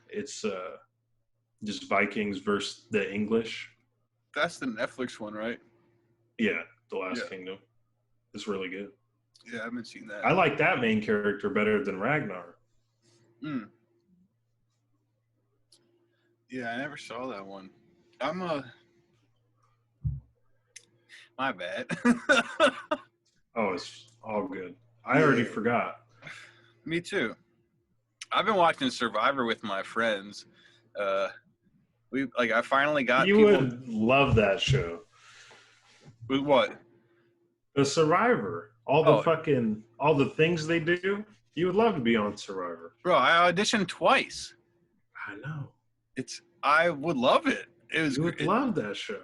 It's just Vikings versus the English. That's the Netflix one, right? Yeah, The Last Kingdom. It's really good. Yeah, I haven't seen that. I like that main character better than Ragnar. Yeah, I never saw that one. My bad. Oh, it's all good. I already forgot. Me too. I've been watching Survivor with my friends. I finally got. You would love that show. With what? The Survivor. All the things they do. You would love to be on Survivor. Bro, I auditioned twice. I know. I would love it. You would love that show.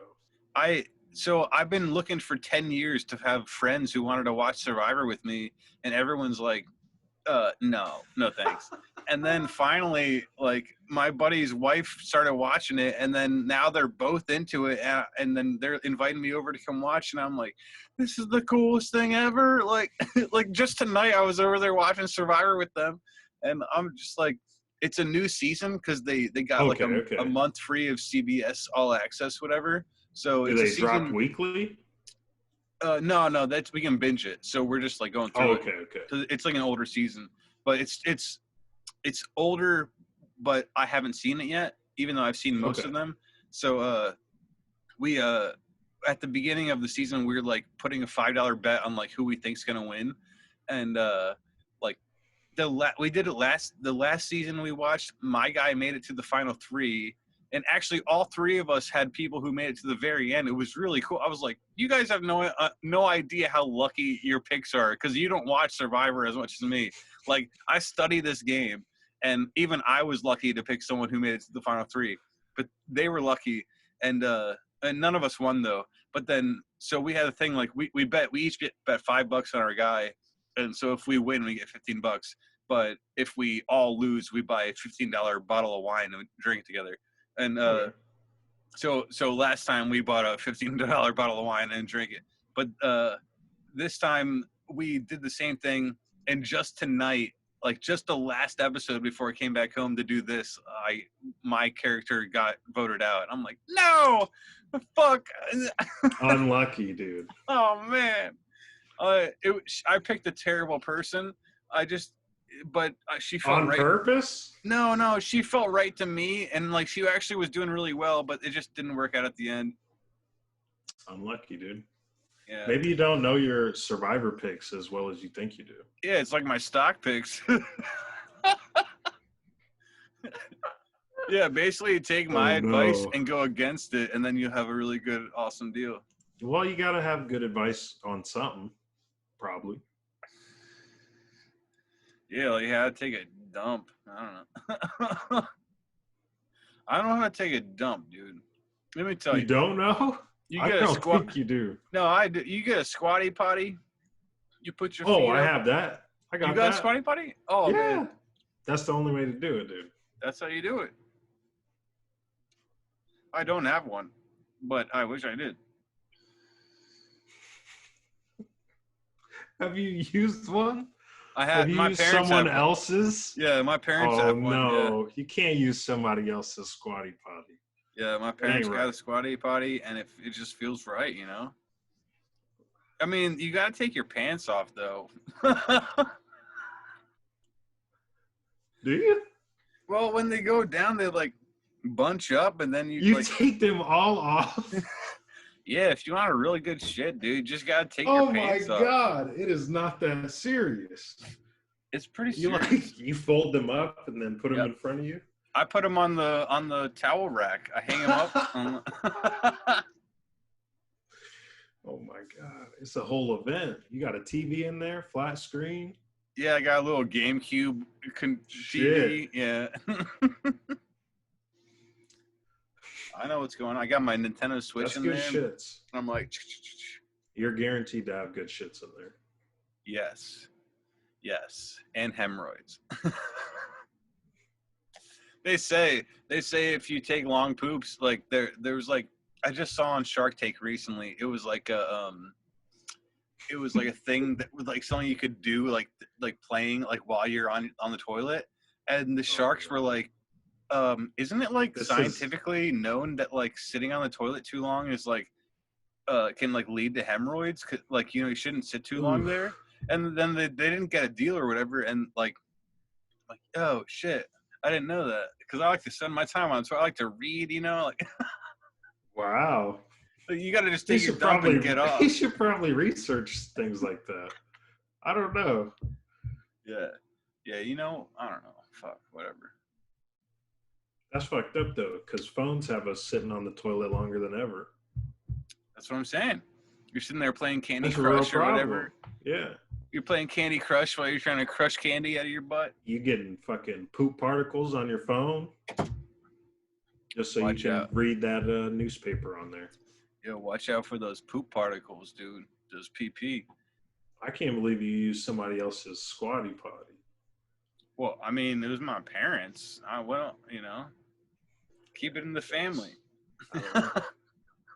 So I've been looking for 10 years to have friends who wanted to watch Survivor with me, and everyone's like, no thanks. And then finally, like, my buddy's wife started watching it, and then now they're both into it, and then they're inviting me over to come watch, and I'm like, this is the coolest thing ever. Like, like just tonight I was over there watching Survivor with them, and I'm just like, it's a new season because they got a month free of CBS All Access, whatever. So do they drop weekly? No, that's we can binge it. So we're just like going through it. Okay. It's like an older season, but it's older, but I haven't seen it yet, even though I've seen most of them. So we at the beginning of the season we were like putting a $5 bet on like who we think's gonna win, and we did it the last season we watched. My guy made it to the final 3. And actually, all 3 of us had people who made it to the very end. It was really cool. I was like, you guys have no idea how lucky your picks are because you don't watch Survivor as much as me. Like, I study this game, and even I was lucky to pick someone who made it to the final 3. But they were lucky, and none of us won, though. But then, so we had a thing, like, we each bet $5 on our guy. And so if we win, we get $15. But if we all lose, we buy a $15 bottle of wine and drink it together. And so last time we bought a $15 bottle of wine and drank it. But this time we did the same thing. And just tonight, like just the last episode before I came back home to do this, my character got voted out. I'm like, no, fuck. Unlucky, dude. Oh man, I picked a terrible person. But she felt on right. Purpose? No, she felt right to me, and like she actually was doing really well, but it just didn't work out at the end. Unlucky, dude. Yeah. Maybe you don't know your Survivor picks as well as you think you do. Yeah, it's like my stock picks. Yeah, basically take my advice and go against it, and then you have a really good, awesome deal. Well, you got to have good advice on something, probably. Yeah, like how to take a dump. I don't know. I don't know how to take a dump, dude. Let me tell you. You don't know? I don't think you do. No, I do. You get a squatty potty. You put your feet I have that. I got that. You got a squatty potty? Oh, yeah. Man. That's the only way to do it, dude. That's how you do it. I don't have one, but I wish I did. Have you used one? I have my used parents someone have else's? Yeah, my parents have one. No, yeah. You can't use somebody else's squatty potty. Yeah, my parents got a squatty potty, and it just feels right, you know? I mean, you got to take your pants off, though. Do you? Well, when they go down, they, like, bunch up, and then you take them all off? Yeah, if you want a really good shit, dude, you just got to take your pants off. Oh, my God. It is not that serious. It's pretty serious. You fold them up and then put them in front of you? I put them on the towel rack. I hang them up. Oh, my God. It's a whole event. You got a TV in there, flat screen? Yeah, I got a little GameCube TV. Yeah. I know what's going on. I got my Nintendo Switch in there. That's good shits. I'm like... You're guaranteed to have good shits in there. Yes. And hemorrhoids. They say if you take long poops, like there's like I just saw on Shark Tank recently. It was like a thing that was like something you could do like playing like while you're on the toilet, and the sharks were like, isn't it like scientifically known that like sitting on the toilet too long is like can like lead to hemorrhoids? Like, you know, you shouldn't sit too long there. And then they didn't get a deal or whatever, and like oh shit, I didn't know that, because I like to spend my time on it, so I like to read, you know, like wow. You got to just take your dump and get off. You should probably research things like that. I don't know. Yeah, you know, I don't know. Fuck, whatever. That's fucked up though, because phones have us sitting on the toilet longer than ever. That's what I'm saying. You're sitting there playing Candy Crush or whatever. Yeah. You're playing Candy Crush while you're trying to crush candy out of your butt. You getting fucking poop particles on your phone, just so you can read that newspaper on there. Yeah, watch out for those poop particles, dude. Those PP. I can't believe you used somebody else's squatty potty. Well, I mean, it was my parents. Well, you know, keep it in the family.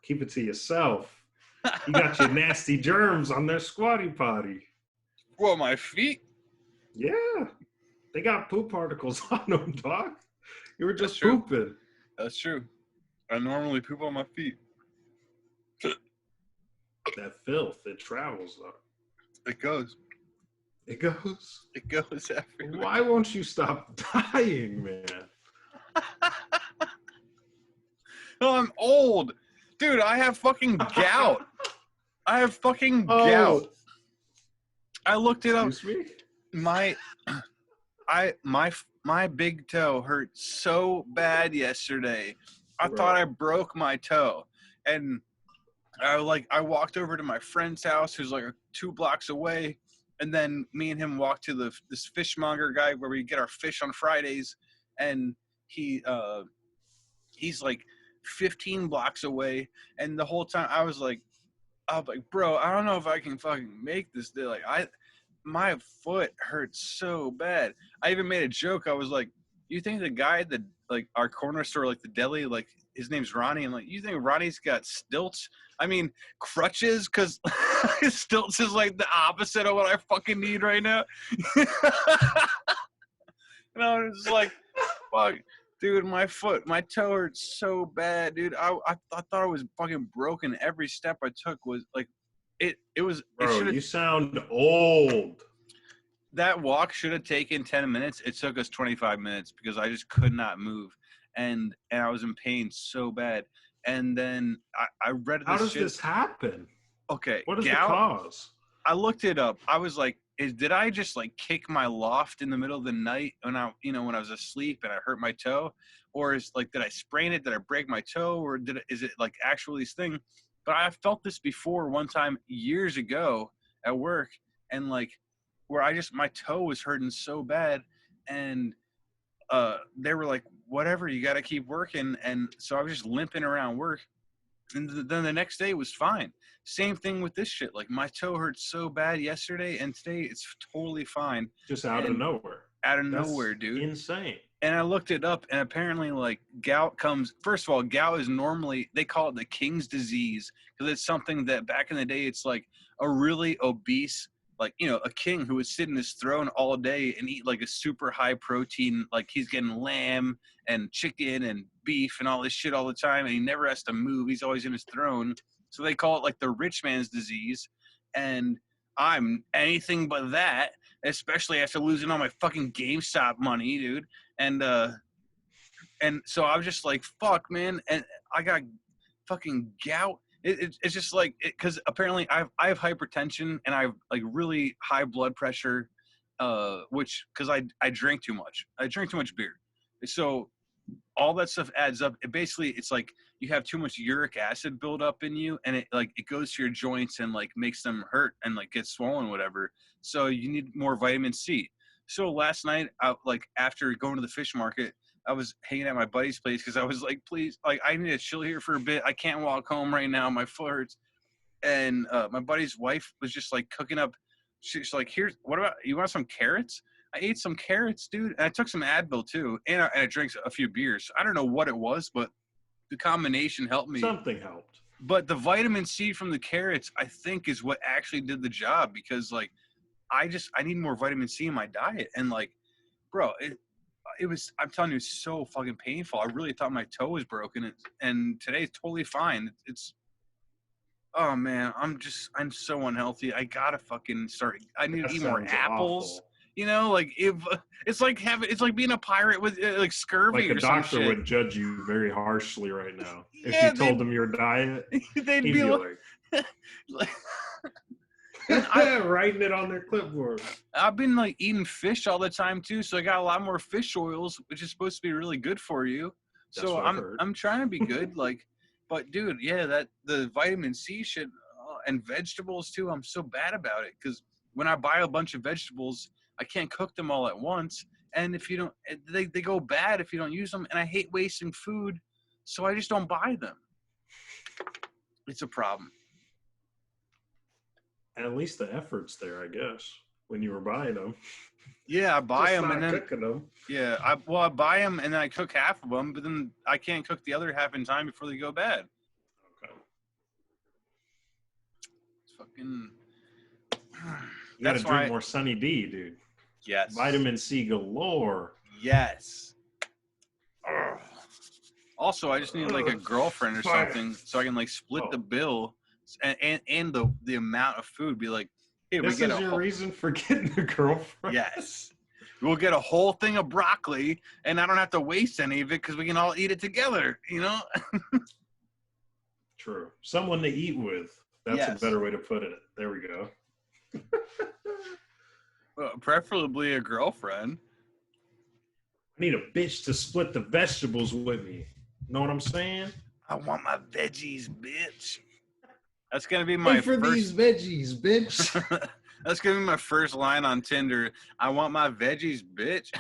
Keep it to yourself. You got your nasty germs on their squatty potty. Well, my feet? Yeah. They got poop particles on them, dog. You were just pooping. That's true. I normally poop on my feet. That filth, it travels up. It goes. It goes? It goes everywhere. Why won't you stop dying, man? No, I'm old. Dude, I have fucking gout. I have fucking gout. I looked it up. Excuse me? My big toe hurt so bad yesterday. I thought I broke my toe. And I walked over to my friend's house, who's like 2 blocks away, and then me and him walked to this fishmonger guy where we get our fish on Fridays, and he's like 15 blocks away, and the whole time I was like, bro, I don't know if I can fucking make this day. Like my foot hurts so bad. I even made a joke. I was like, you think the guy that like our corner store, like the deli, like his name's Ronnie, and like, you think Ronnie's got stilts? I mean, crutches, because stilts is like the opposite of what I fucking need right now. And I was like, fuck, dude, my toe hurts so bad, dude. I thought I was fucking broken. Every step I took was like, it was. Bro, you sound old. That walk should have taken 10 minutes. It took us 25 minutes because I just could not move. And I was in pain so bad. And then I read this. How does this happen? Okay. What is the cause? I looked it up. I was like, did I just like kick my loft in the middle of the night when I was asleep and I hurt my toe? Or did I sprain it? Did I break my toe? Or is it like actually this thing? But I felt this before one time years ago at work, and like where my toe was hurting so bad, and they were like, whatever, you got to keep working. And so I was just limping around work. And then the next day was fine. Same thing with this shit. Like my toe hurt so bad yesterday, and today it's totally fine. Just out of nowhere. Out of nowhere, dude. Insane. And I looked it up, and apparently like gout comes, first of all, gout is normally, they call it the king's disease, because it's something that back in the day, it's like a really obese, like, you know, a king who would sit in his throne all day and eat like a super high protein, like he's getting lamb and chicken and beef and all this shit all the time, and he never has to move. He's always in his throne. So they call it like the rich man's disease. And I'm anything but that, especially after losing all my fucking GameStop money, dude. And so I was just like, fuck, man. And I got fucking gout. It's just like, because apparently I have hypertension and I have like really high blood pressure, which, because I drink too much. I drink too much beer. So all that stuff adds up. It's like you have too much uric acid build up in you, and it goes to your joints and like makes them hurt and like get swollen, whatever. So you need more vitamin C. So last night, after going to the fish market, I was hanging at my buddy's place because I was like, please, like, I need to chill here for a bit. I can't walk home right now. My foot hurts. And my buddy's wife was just like cooking up. She's like, you want some carrots? I ate some carrots, dude. And I took some Advil too, and I drank a few beers. I don't know what it was, but the combination helped me. Something helped. But the vitamin C from the carrots, I think, is what actually did the job, because like I need more vitamin C in my diet. And like, bro, it was, I'm telling you, it's so fucking painful. I really thought my toe was broken, and today it's totally fine. It's oh man, I'm so unhealthy. I gotta fucking start. I need to eat more apples. Awful. You know, like it's like being a pirate with like scurvy. Like a or some doctor shit. would judge you very harshly right now if you told them your diet. They'd be like writing it on their clipboard. I've been like eating fish all the time too, so I got a lot more fish oils, which is supposed to be really good for you. That's so what I'm trying to be good, like. But dude, yeah, that the vitamin C shit and vegetables too. I'm so bad about it because when I buy a bunch of vegetables, I can't cook them all at once, and if you don't, they go bad if you don't use them. And I hate wasting food, so I just don't buy them. It's a problem. And at least the effort's there, I guess, when you were buying them. Yeah, I buy them and then cooking them. Yeah, I buy them and then I cook half of them, but then I can't cook the other half in time before they go bad. Okay. It's fucking. You gotta drink more Sunny D, dude. Yes. Vitamin C galore. Yes. Ugh. Also, I just need like a girlfriend or something so I can like split the bill and the amount of food. Be like, hey, this is your reason for getting a girlfriend? Yes. We'll get a whole thing of broccoli, and I don't have to waste any of it because we can all eat it together, you know? True. Someone to eat with. That's a better way to put it. There we go. Well, preferably a girlfriend. I need a bitch to split the vegetables with me. Know what I'm saying? I want my veggies, bitch. That's going to be my these veggies, bitch. That's going to be my first line on Tinder. I want my veggies, bitch.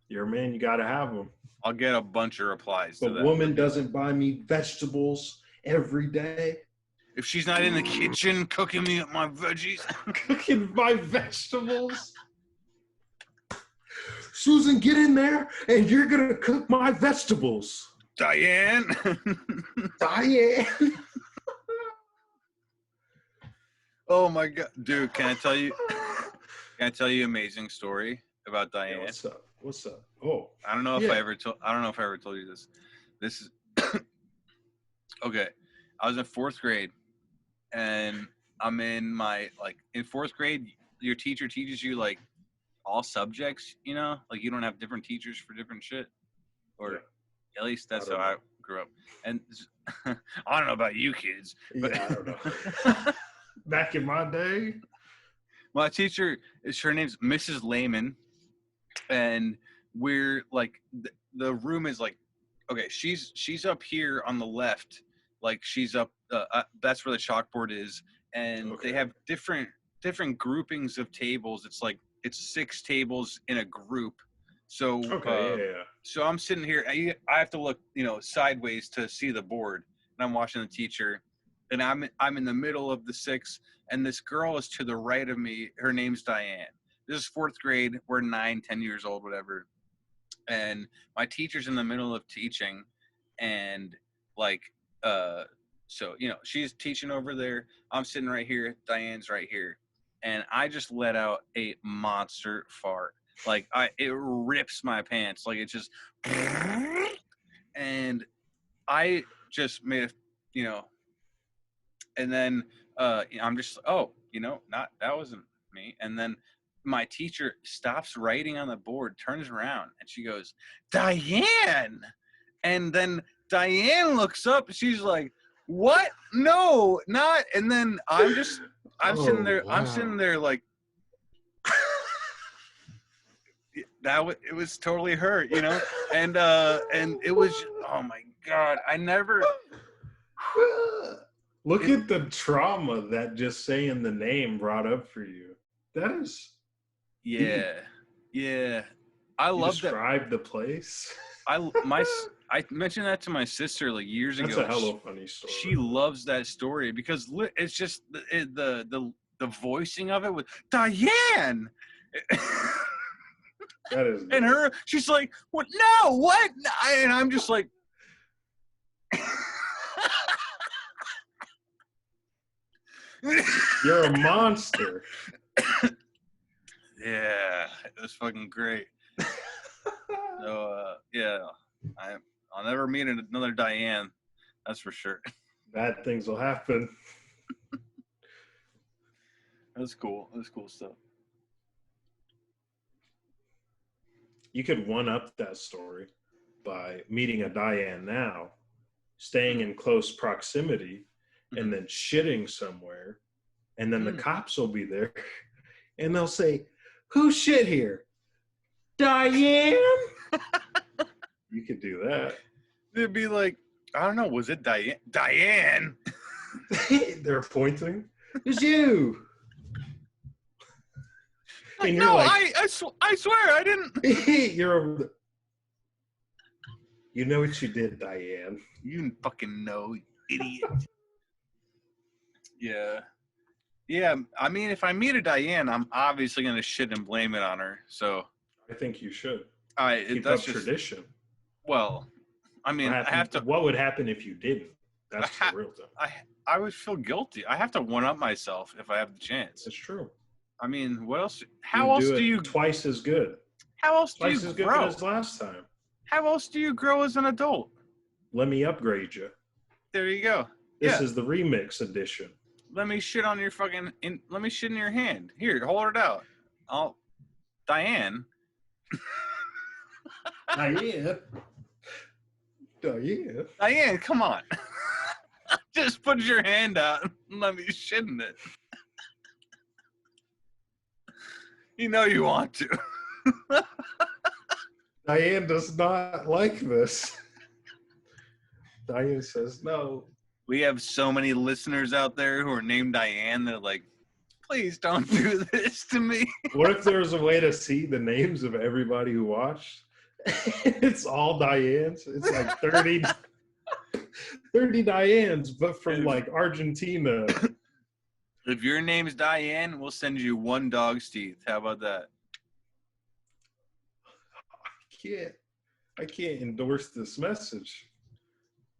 You're a man, you got to have them. I'll get a bunch of replies to that. A woman doesn't buy me vegetables every day. If she's not in the kitchen cooking me up my veggies. Cooking my vegetables? Susan, get in there and you're going to cook my vegetables. Diane. Diane. Oh my God, dude! Can I tell you an amazing story about Diane? Yeah, what's up? Oh, I don't know if I ever told you this. This is okay. I was in 4th grade, and I'm in my in 4th grade. Your teacher teaches you like all subjects. You know, like you don't have different teachers for different shit, or at least that's how I grew up. And I don't know about you kids, but I don't know. Back in my day, my teacher her name's Mrs. Lehman, and we're like the room is like, okay, she's up here on the left, like she's up that's where the chalkboard is, and they have different groupings of tables. It's 6 tables in a group. So so I'm sitting here, I have to look sideways to see the board, and I'm watching the teacher. And I'm in the middle of the 6, and this girl is to the right of me. Her name's Diane. This is 4th grade. We're 9, 10 years old, whatever. And my teacher's in the middle of teaching, and so she's teaching over there. I'm sitting right here. Diane's right here, and I just let out a monster fart. It rips my pants. Like it just, and I just made a, and then I'm just, not that wasn't me. And then my teacher stops writing on the board, turns around, and she goes, Diane. And then Diane looks up, and she's like, what? No, not. And then I'm sitting there. Wow. I'm sitting there like, it was totally her, and it was, oh my God, I never. Look at the trauma that just saying the name brought up for you. That is. Yeah. I love that. Describe the place. I mentioned that to my sister years ago. That's a hella funny story. She loves that story because it's just the voicing of it with Diane. That is. And her, she's like, "What? No, what?" And I'm just like, "You're a monster." Yeah, it was fucking great. So yeah, I'll never meet another Diane. That's for sure. Bad things will happen. That's cool. That's cool stuff. You could one up that story by meeting a Diane now, staying in close proximity, and then shitting somewhere, and then the cops will be there, and they'll say, "Who shit here? Diane?" You could do that. They'd be like, I don't know, was it Diane? Diane! They're pointing. It's you. Like, no, like, I swear I didn't. You know what you did, Diane. You fucking know, idiot. Yeah. Yeah, I mean, if I meet a Diane, I'm obviously going to shit and blame it on her, so. I think you should. Keep up tradition. Well, I mean, I have to. What would happen if you didn't? That's the real thing. I would feel guilty. I have to one up myself if I have the chance. It's true. I mean, what else? How else do you twice as good? How else do you grow? Twice as good as last time. How else do you grow as an adult? Let me upgrade you. There you go. This is the remix edition. Let me shit on your fucking. Let me shit in your hand. Here, hold it out. Diane. Diane, come on. Just put your hand out and let me shit in it. You know you want to. Diane does not like this. Diane says no. We have so many listeners out there who are named Diane. They're like, please don't do this to me. What if there was a way to see the names of everybody who watched? It's all Dianes. It's like 30 Dianes, but from like Argentina. If your name's Diane, we'll send you one dog's teeth. How about that? I can't endorse this message.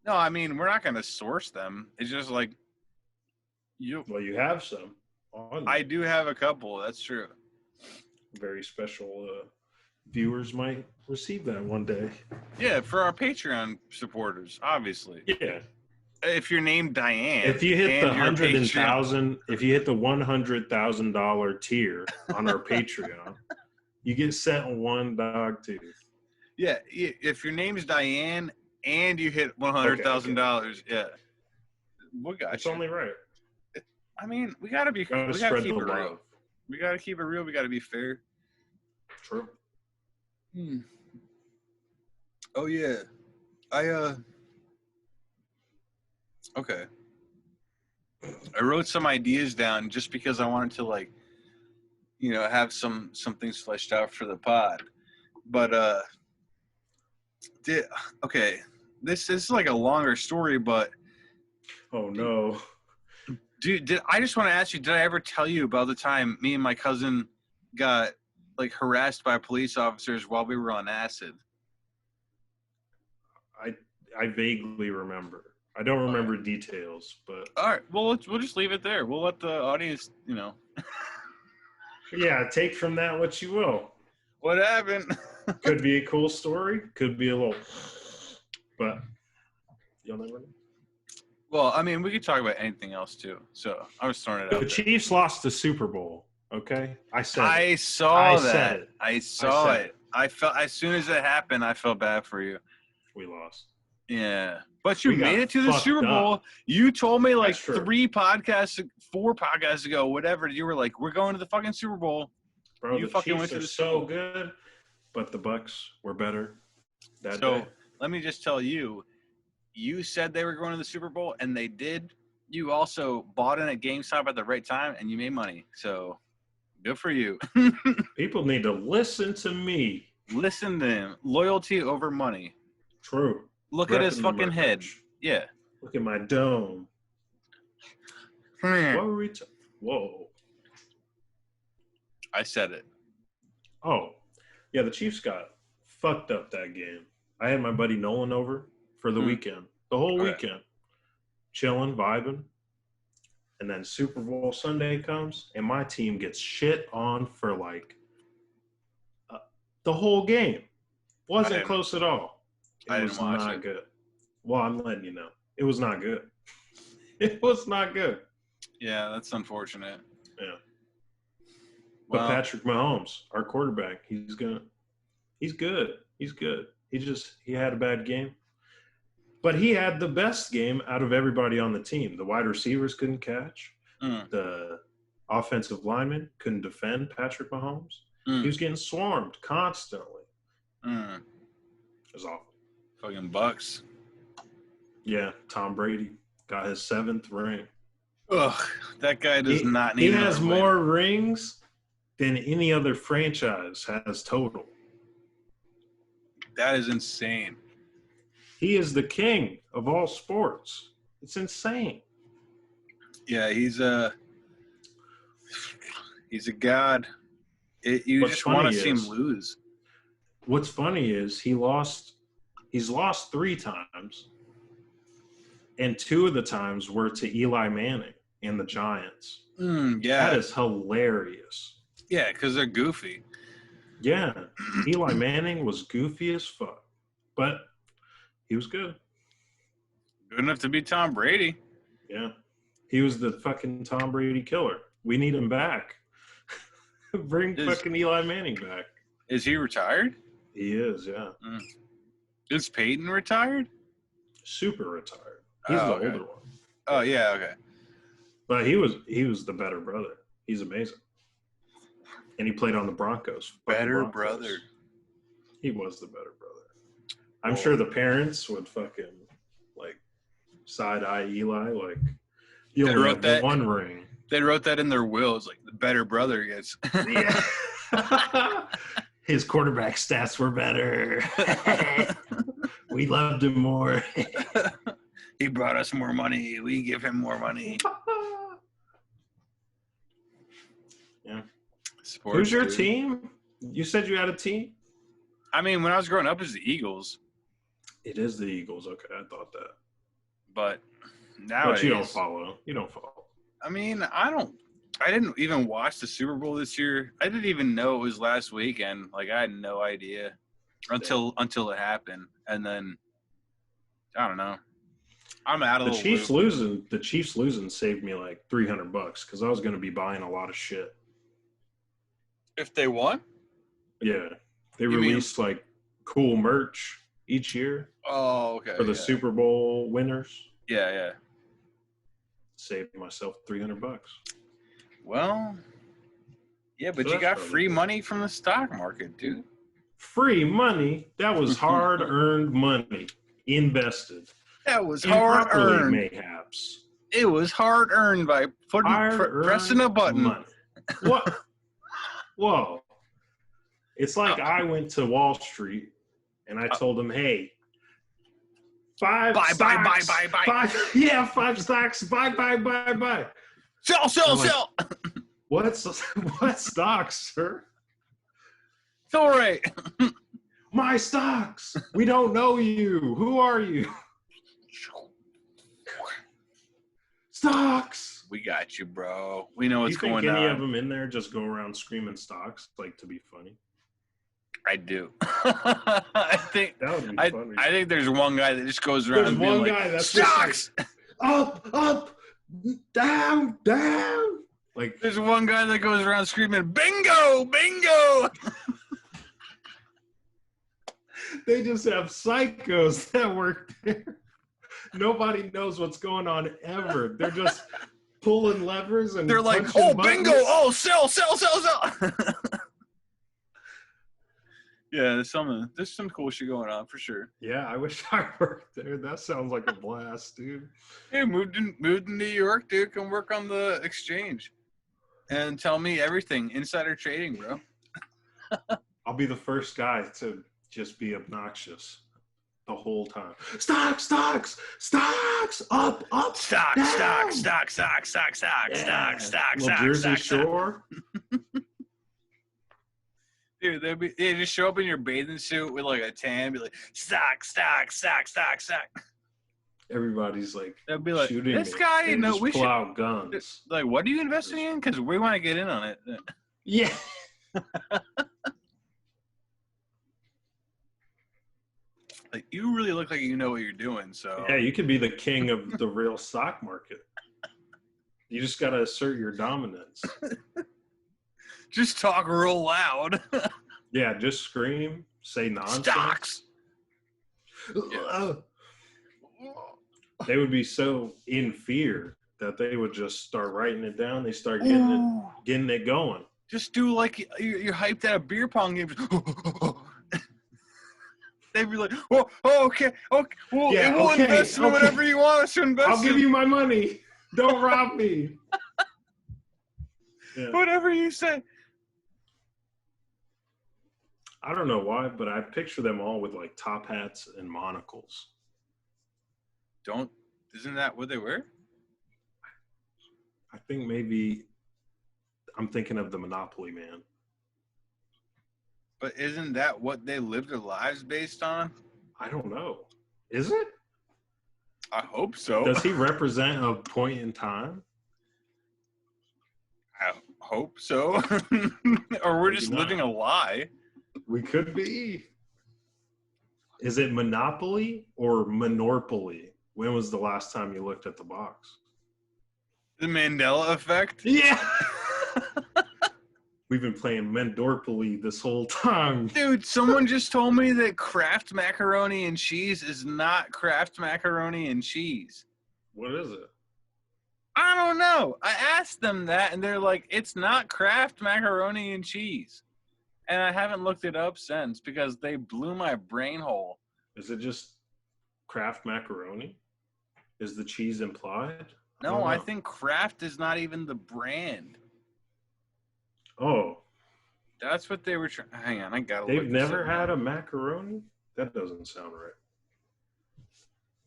No, I mean, we're not going to source them. It's just like you. Well, you have some on I do have a couple. That's true. Very special viewers might receive that one day. Yeah, for our Patreon supporters, obviously. Yeah. If you're named Diane, if you hit the 100,000, if you hit the $100,000 tier on our Patreon, you get sent one dog tooth. Yeah, if your name is Diane and you hit $100,000, yeah, we got it's you. only right. I mean, we gotta keep it real. We gotta keep it real. We gotta be fair. True. Oh yeah, okay. I wrote some ideas down just because I wanted to, like, you know, have some things fleshed out for the pod. But this is like a longer story, but oh no. Dude, I just want to ask you, did I ever tell you about the time me and my cousin got like harassed by police officers while we were on acid? I vaguely remember. I don't remember details, but all right. Well, we'll just leave it there. We'll let the audience, you know. Yeah, take from that what you will. What happened? Could be a cool story. Could be a little, but you'll never know. Well, I mean, we could talk about anything else too. So I was throwing it out. The Chiefs lost the Super Bowl. Okay, I said. I saw that. I saw it. I felt as soon as it happened, I felt bad for you. We lost. Yeah, but you made it to the Super Bowl. You told me like 4 podcasts ago, whatever. You were like, "We're going to the fucking Super Bowl." Bro, you fucking went to the Super Bowl. Good, but the Bucks were better that day. Let me just tell you, you said they were going to the Super Bowl, and they did. You also bought in at GameStop at the right time, and you made money. So, good for you. People need to listen to me. Listen to him. Loyalty over money. True. Look at his fucking head. Yeah. Look at my dome. What were we Whoa. I said it. Oh, yeah, the Chiefs got fucked up that game. I had my buddy Nolan over for the weekend, the whole weekend, chilling, vibing. And then Super Bowl Sunday comes, and my team gets shit on for like the whole game. Wasn't close at all. It was not good. Well, I'm letting you know. It was not good. It was not good. Yeah, that's unfortunate. Yeah. But Patrick Mahomes, our quarterback, he's good. He's good. He had a bad game. But he had the best game out of everybody on the team. The wide receivers couldn't catch. The offensive linemen couldn't defend Patrick Mahomes. He was getting swarmed constantly. It was awful. Fucking Bucks. Yeah, Tom Brady got his 7th ring. Ugh, that guy does not need. He has more rings than any other franchise has total. That is insane. He is the king of all sports. It's insane. Yeah, he's a god. You just want to see him lose. What's funny is he's lost 3 times, and 2 of the times were to Eli Manning and the Giants. Yeah, that is hilarious. Yeah, because they're goofy. Yeah, Eli Manning was goofy as fuck, but he was good. Good enough to beat Tom Brady. Yeah, he was the fucking Tom Brady killer. We need him back. Bring fucking Eli Manning back. Is he retired? He is, yeah. Is Peyton retired? Super retired. He's the older one. Oh, yeah, okay. But he was the better brother. He's amazing. And he played on the Broncos. Better brother. He was the better brother. I'm sure the parents would fucking, like, side-eye Eli, like, you only have 1 ring. They wrote that in their wills, like, the better brother gets. Yeah. His quarterback stats were better. We loved him more. He brought us more money. We give him more money. Yeah. Sports, who's your team? You said you had a team? I mean, when I was growing up, it was the Eagles. It is the Eagles. Okay, I thought that. But nowadays, you don't follow. I mean, I didn't even watch the Super Bowl this year. I didn't even know it was last weekend. Like, I had no idea until it happened. And then, I don't know. I'm out of the loop. The Chiefs losing saved me like $300 because I was going to be buying a lot of shit. If they won? Yeah. They released like cool merch each year. Oh, okay. For the Super Bowl winners. Yeah, yeah. Saved myself $300. Well, yeah, but you got free money from the stock market, dude. Free money? That was hard-earned money. Invested. That was hard-earned. Mayhaps. It was hard-earned by pressing a button. Money. What? Whoa. It's like I went to Wall Street and I told them, hey, 5 stocks. Buy. 5 stocks. Buy. Sell. What stocks, sir? It's all right. My stocks. We don't know you. Who are you? Stocks. We got you, bro. We know what's going on. Do you think any of them in there just go around screaming stocks, like, to be funny? I do. I think that would be funny. I think there's one guy that just goes around being like, stocks! Up, down. Like, there's one guy that goes around screaming, bingo! They just have psychos that work there. Nobody knows what's going on ever. They're just pulling levers and they're like, oh, buttons. Bingo! Oh, sell! Yeah, there's some cool shit going on for sure. Yeah, I wish I worked there. That sounds like a blast, dude. Hey, moved to New York, dude. Come work on the exchange and tell me everything. Insider trading, bro. I'll be the first guy to just be obnoxious the whole time. Stocks, up, stock. Jersey Shore. Dude, they just show up in your bathing suit with like a tan, be like, stock. Everybody's like, they'll be like, shooting this guy, you know, we should pull out guns. Like, what are you investing in? Because we want to get in on it. Yeah. Like, you really look like you know what you're doing. So yeah, you could be the king of the real stock market. You just got to assert your dominance. Just talk real loud. Yeah, just scream, say nonsense. Stocks. Yeah. They would be so in fear that they would just start writing it down. They start getting it going. Just do like you're hyped at a beer pong game. They'd be like, "Oh, okay. Well, yeah, we'll invest in whatever you want us to invest. I'll give you my money. Don't rob me." Yeah. Whatever you say. I don't know why, but I picture them all with like top hats and monocles. Isn't that what they were? I think maybe I'm thinking of the Monopoly Man. But isn't that what they live their lives based on? I don't know. Is it? I hope so. Does he represent a point in time? I hope so. Or we're just living a lie. We could be. Is it Monopoly or Monorpoly? When was the last time you looked at the box? The Mandela effect? Yeah. We've been playing Mandelas this whole time. Dude, someone just told me that Kraft macaroni and cheese is not Kraft macaroni and cheese. What is it? I don't know. I asked them that, and they're like, it's not Kraft macaroni and cheese. And I haven't looked it up since because they blew my brain hole. Is it just Kraft macaroni? Is the cheese implied? No, I think Kraft is not even the brand. Oh. That's what they were trying. Hang on, I got to look. They've never had a macaroni? That doesn't sound right.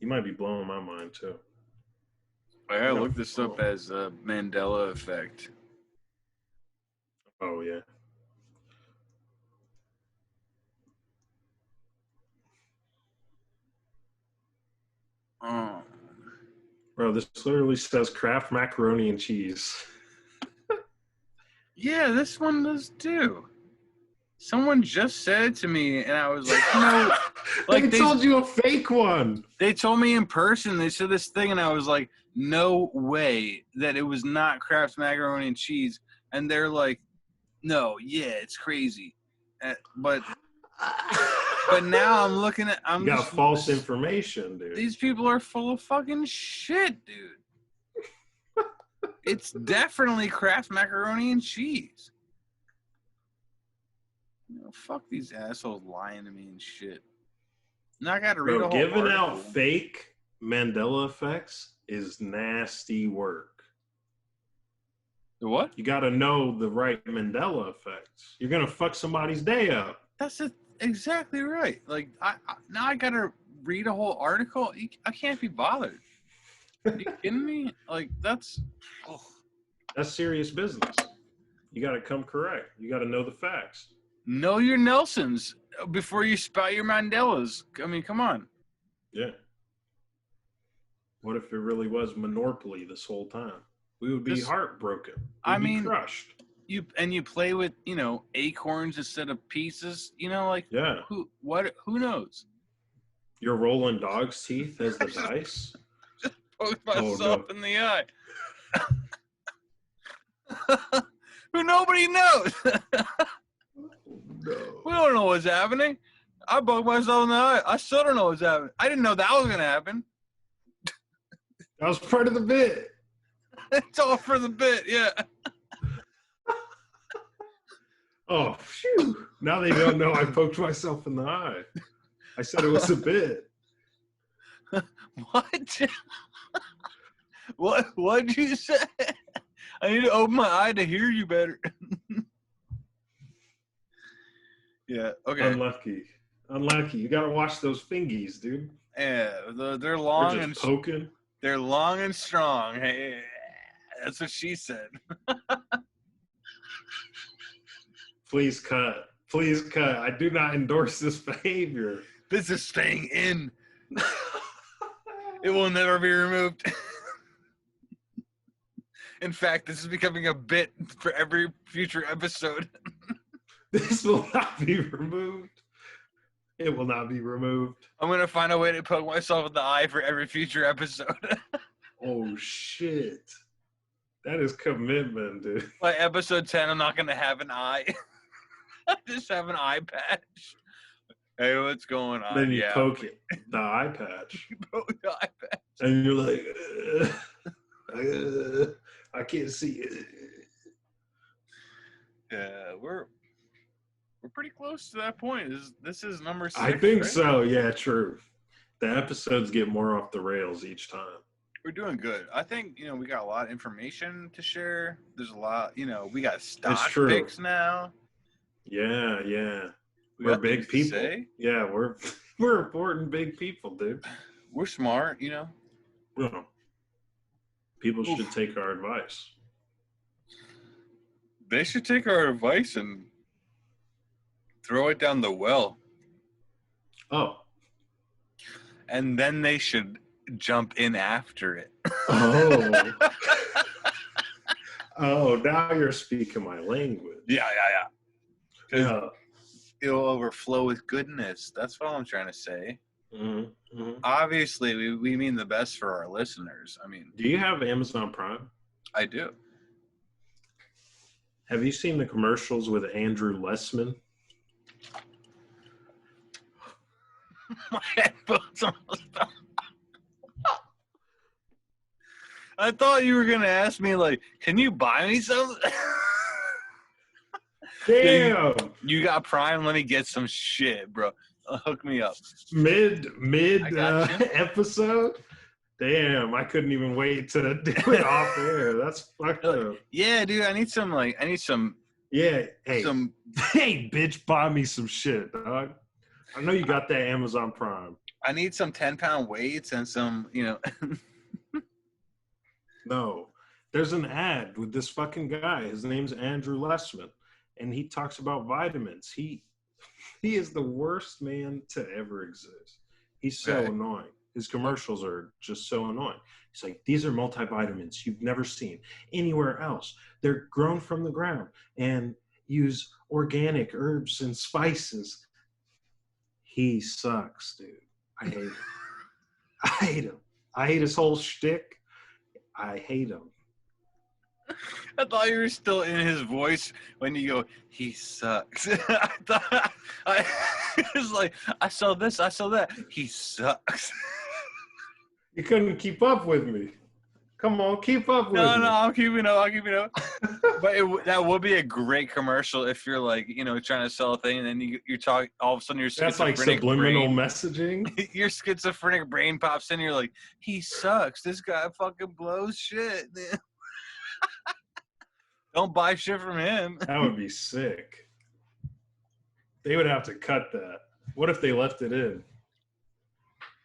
You might be blowing my mind, too. I gotta look this up as a Mandela effect. Oh, yeah. Oh. Bro, this literally says Kraft macaroni and cheese. Yeah, this one does too. Someone just said it to me, and I was like, no. Like they told you a fake one. They told me in person. They said this thing, and I was like, no way that it was not Kraft macaroni and cheese. And they're like, no, yeah, it's crazy. But now I'm looking at. You got false information, dude. These people are full of fucking shit, dude. It's definitely Kraft macaroni and cheese. You know, fuck these assholes lying to me and shit. Now I got to read a whole giving article. out fake Mandela effects is nasty work. The what? You got to know the right Mandela effects. You're gonna fuck somebody's day up. That's exactly right. Like now I got to read a whole article. I can't be bothered. Are you kidding me? Like that's serious business. You got to come correct. You got to know the facts. Know your Nelsons before you spout your Mandelas. I mean, come on. Yeah. What if it really was Monorpoly this whole time? We would be heartbroken. We'd be crushed. You play with, acorns instead of pieces. Like Who knows? You're rolling dog's teeth as the dice. Just poked myself in the eye. Who nobody knows. No. We don't know what's happening. I bugged myself in the eye. I still don't know what's happening. I didn't know that was going to happen. That was part of the bit. It's all for the bit, yeah. Oh, phew. Now they don't know I poked myself in the eye. I said it was a bit. What? What'd you say? I need to open my eye to hear you better. Yeah, okay. Unlucky. You got to watch those fingies, dude. Yeah, they're long and poking. They're long and strong. Hey, that's what she said. Please cut Please cut. I do not endorse this behavior. This is staying in. It will never be removed. In fact, this is becoming a bit for every future episode. This will not be removed. It will not be removed. I'm going to find a way to poke myself in the eye for every future episode. Oh, shit. That is commitment, dude. By episode 10, I'm not going to have an eye. I just have an eye patch. Hey, what's going on? Then you poke it, the eye patch. You poke the eye patch. And you're like, I can't see it. Yeah, we're pretty close to that point. This is number 6. I think so. Yeah, true. The episodes get more off the rails each time. We're doing good. I think, we got a lot of information to share. There's a lot, we got stock picks now. Yeah. We're big people. Yeah, we're important big people, dude. We're smart, Well, people should take our advice. They should take our advice and throw it down the well. Oh. And then they should jump in after it. Oh. Oh, now you're speaking my language. Yeah. It'll overflow with goodness. That's what I'm trying to say. Mm-hmm. Obviously, we mean the best for our listeners. I mean, do you have Amazon Prime? I do. Have you seen the commercials with Andrew Lessman? My headphones almost fell. I thought you were going to ask me, can you buy me something? Damn. You got Prime? Let me get some shit, bro. Hook me up. Mid episode? Damn, I couldn't even wait to do it off air. That's fucked up. Yeah, dude, I need some. Yeah, hey, hey, bitch, buy me some shit, dog. I know you got that Amazon Prime. I need some 10-pound weights and some, No, there's an ad with this fucking guy. His name's Andrew Lessman, and he talks about vitamins. He is the worst man to ever exist. He's so annoying. His commercials are just so annoying. He's like, these are multivitamins you've never seen anywhere else. They're grown from the ground and use organic herbs and spices. He sucks, dude. I hate him. I hate him. I hate his whole shtick. I hate him. I thought you were still in his voice when you go, he sucks. I was like, I saw this, I saw that. He sucks. You couldn't keep up with me. Come on, keep up with me. No, I'm keeping up. But that would be a great commercial if you're trying to sell a thing and then you're talking, all of a sudden you're schizophrenic. That's like subliminal messaging. Your schizophrenic brain pops in and you're like, he sucks. This guy fucking blows shit. Don't buy shit from him. That would be sick. They would have to cut that. What if they left it in?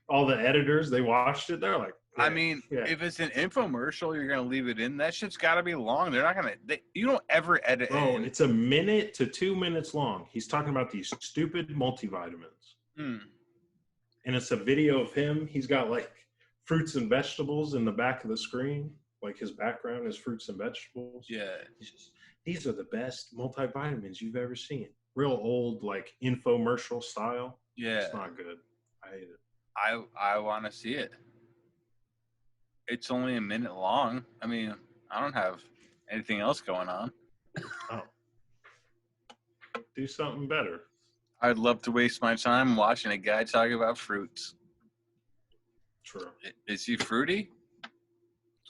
All the editors, they watched it. They're like, if it's an infomercial, you're going to leave it in. That shit's got to be long. They're not going to, you don't ever edit in. It's a minute to 2 minutes long. He's talking about these stupid multivitamins. And it's a video of him. He's got fruits and vegetables in the back of the screen. His background is fruits and vegetables. Yeah. These are the best multivitamins you've ever seen. Real old, infomercial style. Yeah. It's not good. I hate it. I want to see it. It's only a minute long. I mean, I don't have anything else going on. Oh. Do something better. I'd love to waste my time watching a guy talk about fruits. True. Is he fruity?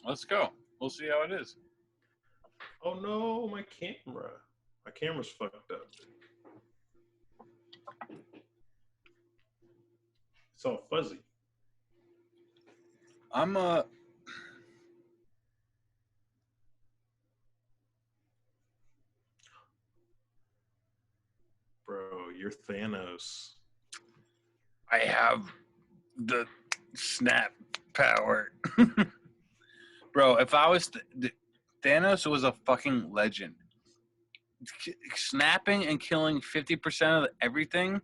Let's go. We'll see how it is. Oh no, my camera. My camera's fucked up. It's all fuzzy. Bro, you're Thanos. I have the snap power. Bro, if I was... Thanos was a fucking legend. snapping and killing 50% of everything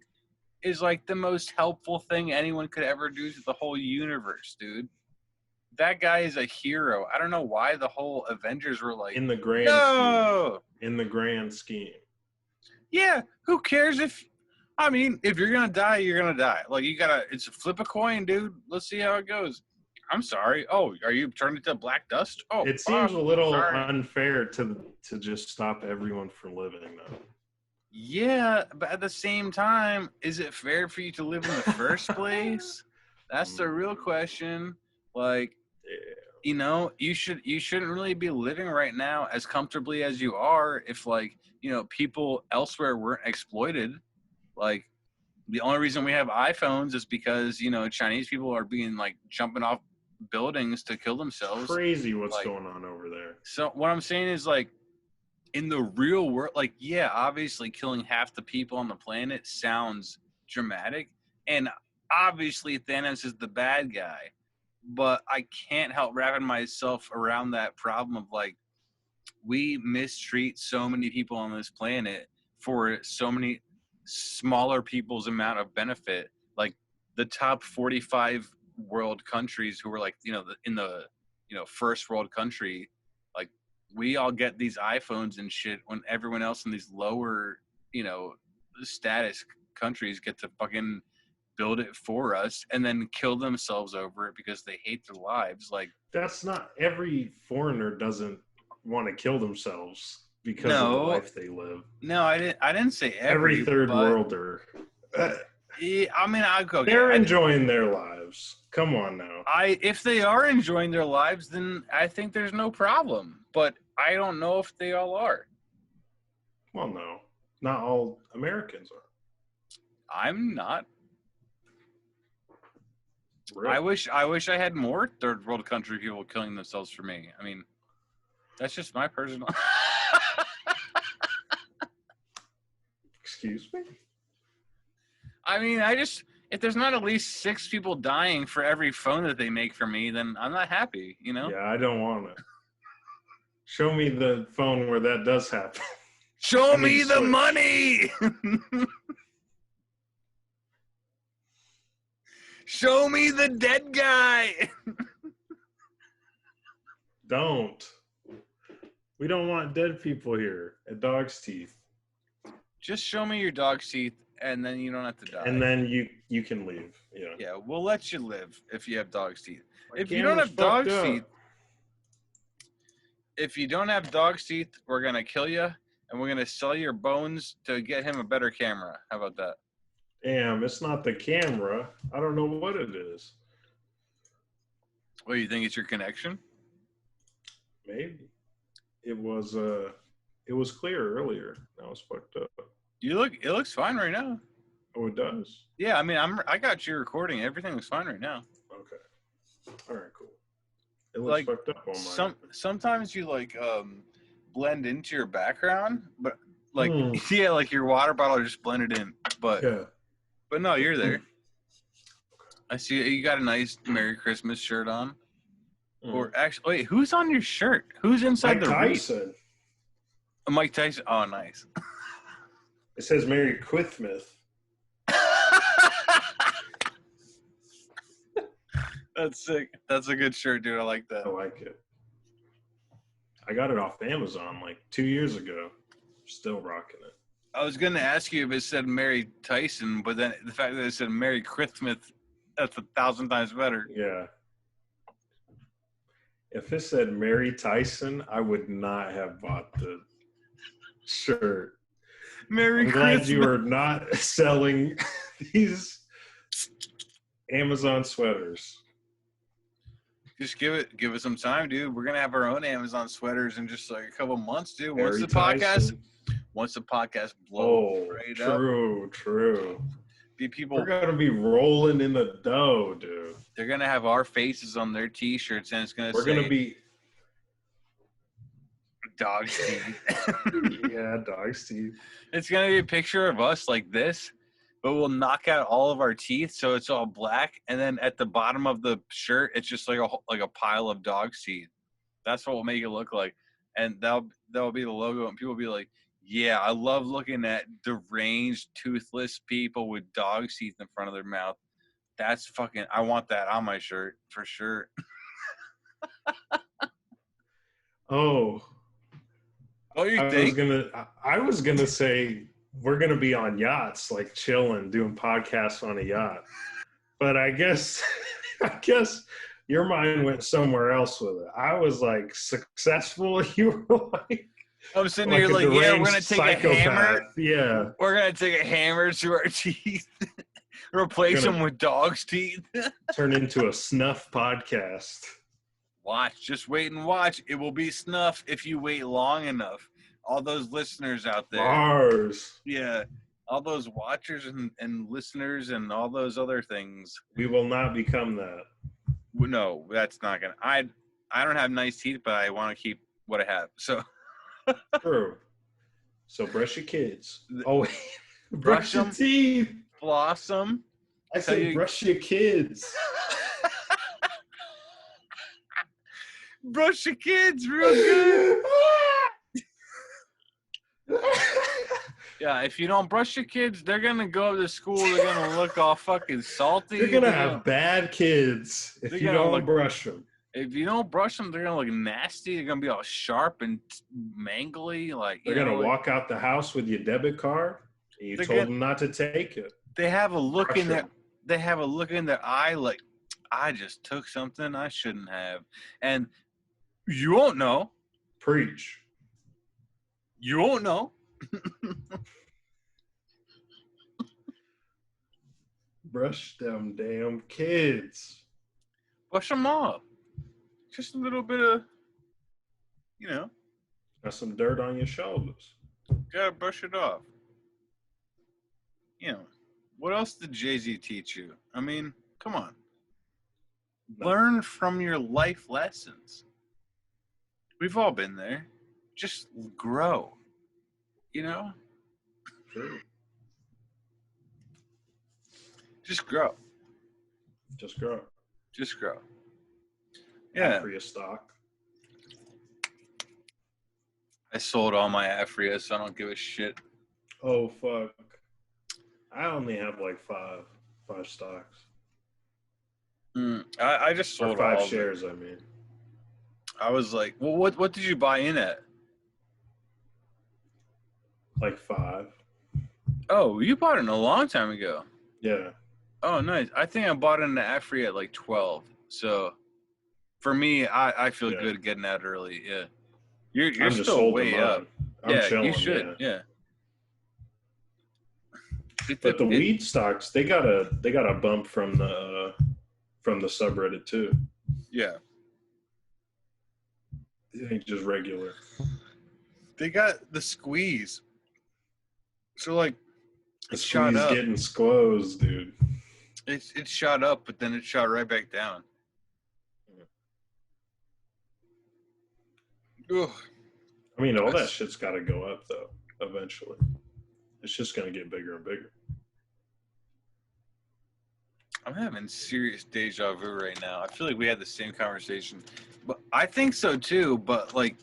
is like the most helpful thing anyone could ever do to the whole universe, dude. That guy is a hero. I don't know why the whole Avengers were like, in the grand scheme. In the grand scheme. Yeah, who cares if you're gonna die, you're gonna die. Like it's a flip a coin, dude. Let's see how it goes. I'm sorry. Oh, are you turning into black dust? Oh, it seems a little unfair to just stop everyone from living, though. Yeah, but at the same time, is it fair for you to live in the first place? That's the real question. Like, you know, you shouldn't really be living right now as comfortably as you are if, like, you know, people elsewhere weren't exploited. Like, the only reason we have iPhones is because, you know, Chinese people are being like jumping off buildings to kill themselves. Crazy what's going on over there. So what I'm saying is, like, in the real world, like, yeah, obviously killing half the people on the planet sounds dramatic, and obviously Thanos is the bad guy, but I can't help wrapping myself around that problem of, like, we mistreat so many people on this planet for so many smaller people's amount of benefit. Like, the top 45 world countries who were, like, you know, in the, you know, first world country, like, we all get these iPhones and shit when everyone else in these lower, you know, status countries get to fucking build it for us and then kill themselves over it because they hate their lives. Like, that's not, every foreigner doesn't want to kill themselves because of the life they live. No, I didn't say every third worlder. Yeah, I mean, they're enjoying their lives. Come on now. If they are enjoying their lives, then I think there's no problem. But I don't know if they all are. Well, no, not all Americans are. I'm not. Really? I wish I had more third world country people killing themselves for me. I mean, that's just my personal. Excuse me? I mean, if there's not at least 6 people dying for every phone that they make for me, then I'm not happy, you know? Yeah, I don't want it. Show me the phone where that does happen. Show me the money! Show me the dead guy! Don't. We don't want dead people here at Dog's Teeth. Just show me your dog's teeth, and then you don't have to die. And then you can leave. Yeah. Yeah, we'll let you live if you have dog's teeth. If you don't have dog's teeth, we're gonna kill you, and we're gonna sell your bones to get him a better camera. How about that? Damn, it's not the camera. I don't know what it is. What, you think it's your connection? Maybe. It was clear earlier. Now it's fucked up. It looks fine right now. Oh, it does? Yeah, I mean, I got you recording. Everything looks fine right now. Okay. All right, cool. It looks like, fucked up on mine. Sometimes you, like, blend into your background, but, like, yeah, like your water bottle just blended in. But yeah. But no, you're there. I see you got a nice Merry Christmas shirt on. Or actually, wait, who's on your shirt? Who's inside the Tyson. Mike Tyson. Oh, nice. It says Merry Christmas. That's sick. That's a good shirt, dude. I like that. I like it. I got it off Amazon like 2 years ago. Still rocking it. I was going to ask you if it said Mary Tyson, but then the fact that it said Merry Christmas, that's 1,000 times better. Yeah. If it said Mary Tyson, I would not have bought the shirt. Merry Christmas. I'm glad you are not selling these Amazon sweaters. Just give it some time, dude. We're going to have our own Amazon sweaters in just like a couple months, dude. Once the podcast blows right up. True. We're going to be rolling in the dough, dude. They're going to have our faces on their T-shirts, and it's going to say... We're going to be... Dog's teeth. Yeah, dog's teeth. It's going to be a picture of us like this, but we'll knock out all of our teeth so it's all black, and then at the bottom of the shirt, it's just like a pile of dog's teeth. That's what will make it look like. And that'll be the logo, and people will be like, Yeah, I love looking at deranged, toothless people with dog's teeth in front of their mouth. That's fucking. I want that on my shirt for sure. Oh, what do you think? I was gonna say we're gonna be on yachts, like chilling, doing podcasts on a yacht. But I guess your mind went somewhere else with it. I was like successful. You were like. I'm sitting here like, yeah, we're gonna take psychopath. A hammer. Yeah, we're gonna take a hammer to our teeth, replace them with dog's teeth. Turn into a snuff podcast. Watch, just wait and watch. It will be snuff if you wait long enough. All those listeners out there. Bars. Yeah, all those watchers and listeners and all those other things. We will not become that. No, that's not gonna. I don't have nice teeth, but I want to keep what I have. So. True. So brush your kids. Oh, brush your teeth. Blossom. I said brush your kids. Brush your kids real good. Yeah, if you don't brush your kids, they're going to go to school. They're going to look all fucking salty. They're going to have bad kids if you don't brush them. If you don't brush them, they're gonna look nasty. They're gonna be all sharp and mangly. Like they're gonna walk out the house with your debit card, and you told them not to take it. They have a look in their. They have a look in their eye like, I just took something I shouldn't have, and you won't know. Preach. You won't know. Brush them damn kids. Brush them off. Just a little bit of, Got some dirt on your shoulders. Gotta brush it off. What else did Jay-Z teach you? I mean, come on. No. Learn from your life lessons. We've all been there. Just grow. True. Just grow. Just grow. Just grow. Yeah. Afria stock. I sold all my Afria, so I don't give a shit. Oh, fuck. I only have like five stocks. I just sold or 5 all shares, I mean. I was like, well, what did you buy in at? Like 5. Oh, you bought it a long time ago. Yeah. Oh, nice. I think I bought it in the Afria at like 12. So for me, I feel good getting out early. Yeah. You're still way up. I'm chilling, you should. Yeah. But the weed stocks, they got a bump from the subreddit too. Yeah. It ain't just regular. They got the squeeze. So like the squeeze getting squoze, dude. It shot up, but then it shot right back down. Ugh. I mean, all that shit's got to go up though. Eventually, it's just gonna get bigger and bigger. I'm having serious deja vu right now. I feel like we had the same conversation, but I think so too. But like,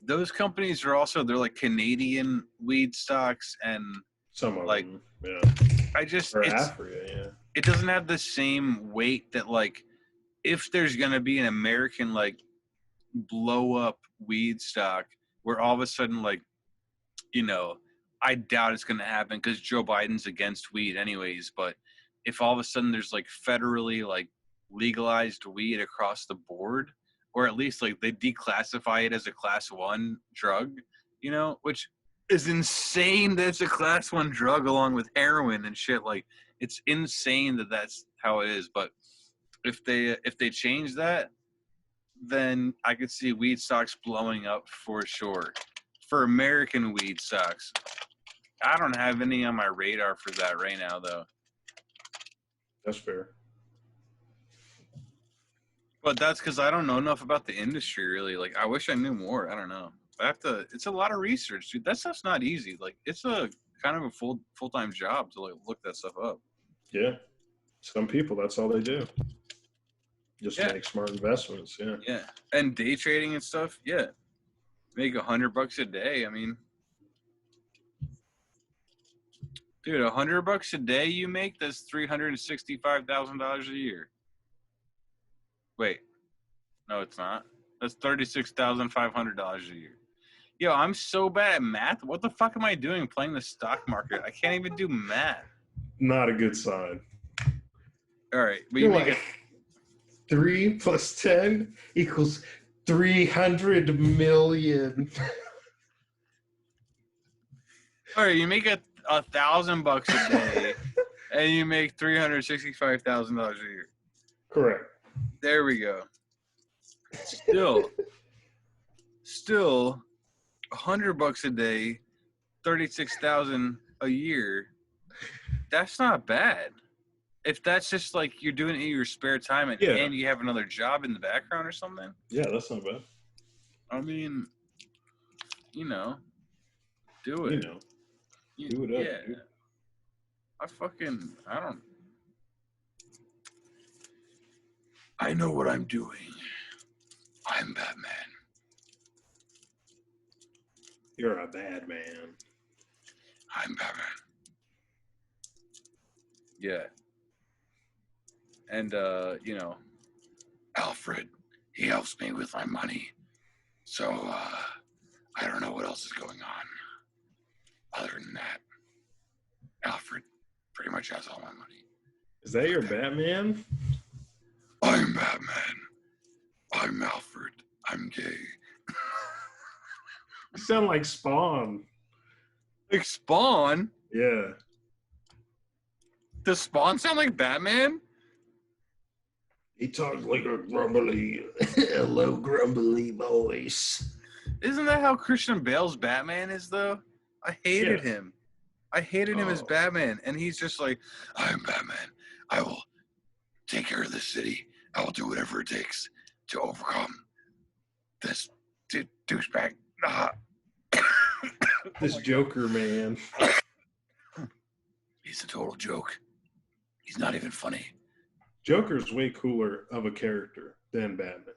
those companies are also they're like Canadian weed stocks and some of like them, yeah. I just Afria, yeah. It doesn't have the same weight that like if there's gonna be an American like blow up weed stock where all of a sudden like I doubt it's gonna happen because Joe Biden's against weed anyways, but if all of a sudden there's like federally like legalized weed across the board, or at least like they declassify it as a class 1 drug, which is insane that it's a class 1 drug along with heroin and shit. Like it's insane that that's how it is. But if they change that, then I could see weed stocks blowing up for sure. For American weed stocks, I don't have any on my radar for that right now, though. That's fair. But that's because I don't know enough about the industry, really. Like, I wish I knew more. I don't know. It's a lot of research, dude. That stuff's not easy. Like, it's a kind of a full-time job to, like, look that stuff up. Yeah. Some people, that's all they do. Just make smart investments, yeah. Yeah. And day trading and stuff, yeah. Make $100 a day. I mean, Dude, $100 a day you make, that's $365,000 a year. Wait. No, it's not. That's $36,500 a year. Yo, I'm so bad at math. What the fuck am I doing playing the stock market? I can't even do math. Not a good sign. All right. But You're like 3 + 10 = 300 million. All right, you make $1,000 a day, and you make $365,000 a year. Correct. There we go. Still, $100 a day, 36,000 a year. That's not bad. If that's just like you're doing it in your spare time and you have another job in the background or something. Yeah, that's not bad. I mean, do it. Do it up. Yeah. Dude. I know what I'm doing. I'm Batman. You're a bad man. I'm Batman. Yeah. And, Alfred, he helps me with my money. So, I don't know what else is going on. Other than that, Alfred pretty much has all my money. Is that your Batman? I'm Batman. I'm Alfred. I'm gay. You sound like Spawn. Like Spawn? Yeah. Does Spawn sound like Batman? He talks like a low grumbly voice. Isn't that how Christian Bale's Batman is, though? I hated him. I hated him as Batman, and he's just like, I'm Batman. I will take care of this city. I will do whatever it takes to overcome this douchebag. This Joker, man. He's a total joke. He's not even funny. Joker's way cooler of a character than Batman.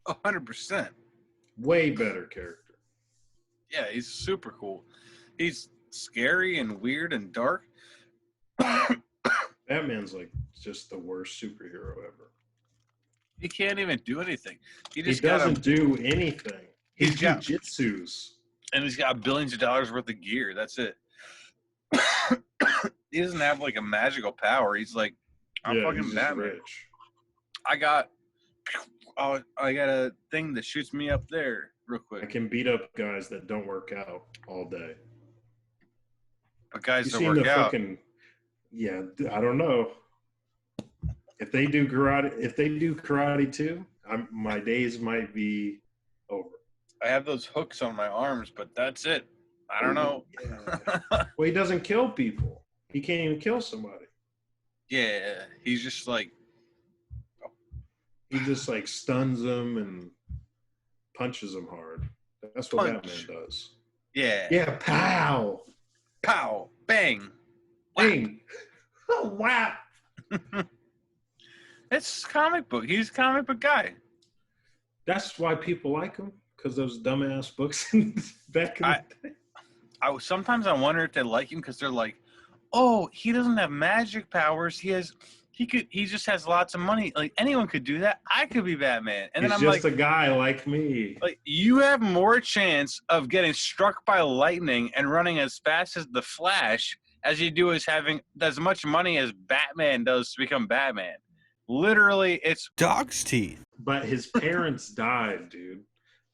100%. Way better character. Yeah, he's super cool. He's scary and weird and dark. Batman's like just the worst superhero ever. He can't even do anything. He doesn't do anything. He's jujitsus. And he's got billions of dollars worth of gear. That's it. He doesn't have like a magical power. He's like, I'm fucking Batman. Rich. I got a thing that shoots me up there real quick. I can beat up guys that don't work out all day. But guys that work out. Yeah, I don't know. If they do karate too, my days might be over. I have those hooks on my arms, but that's it. I don't know. Yeah. Well, he doesn't kill people. He can't even kill somebody. Yeah, he's just like... He just like stuns them and punches them hard. That's what Batman does. Yeah. Yeah, pow. Pow. Bang. Bang. Oh, wow. It's comic book. He's a comic book guy. That's why people like him, because those dumbass books back in the day. Sometimes I wonder if they like him because they're like, oh, he doesn't have magic powers. He just has lots of money. Like anyone could do that. I could be Batman. And He's then I'm just a guy like me. Like you have more chance of getting struck by lightning and running as fast as the Flash as you do as having as much money as Batman does to become Batman. Literally, it's dog's teeth. But his parents died, dude.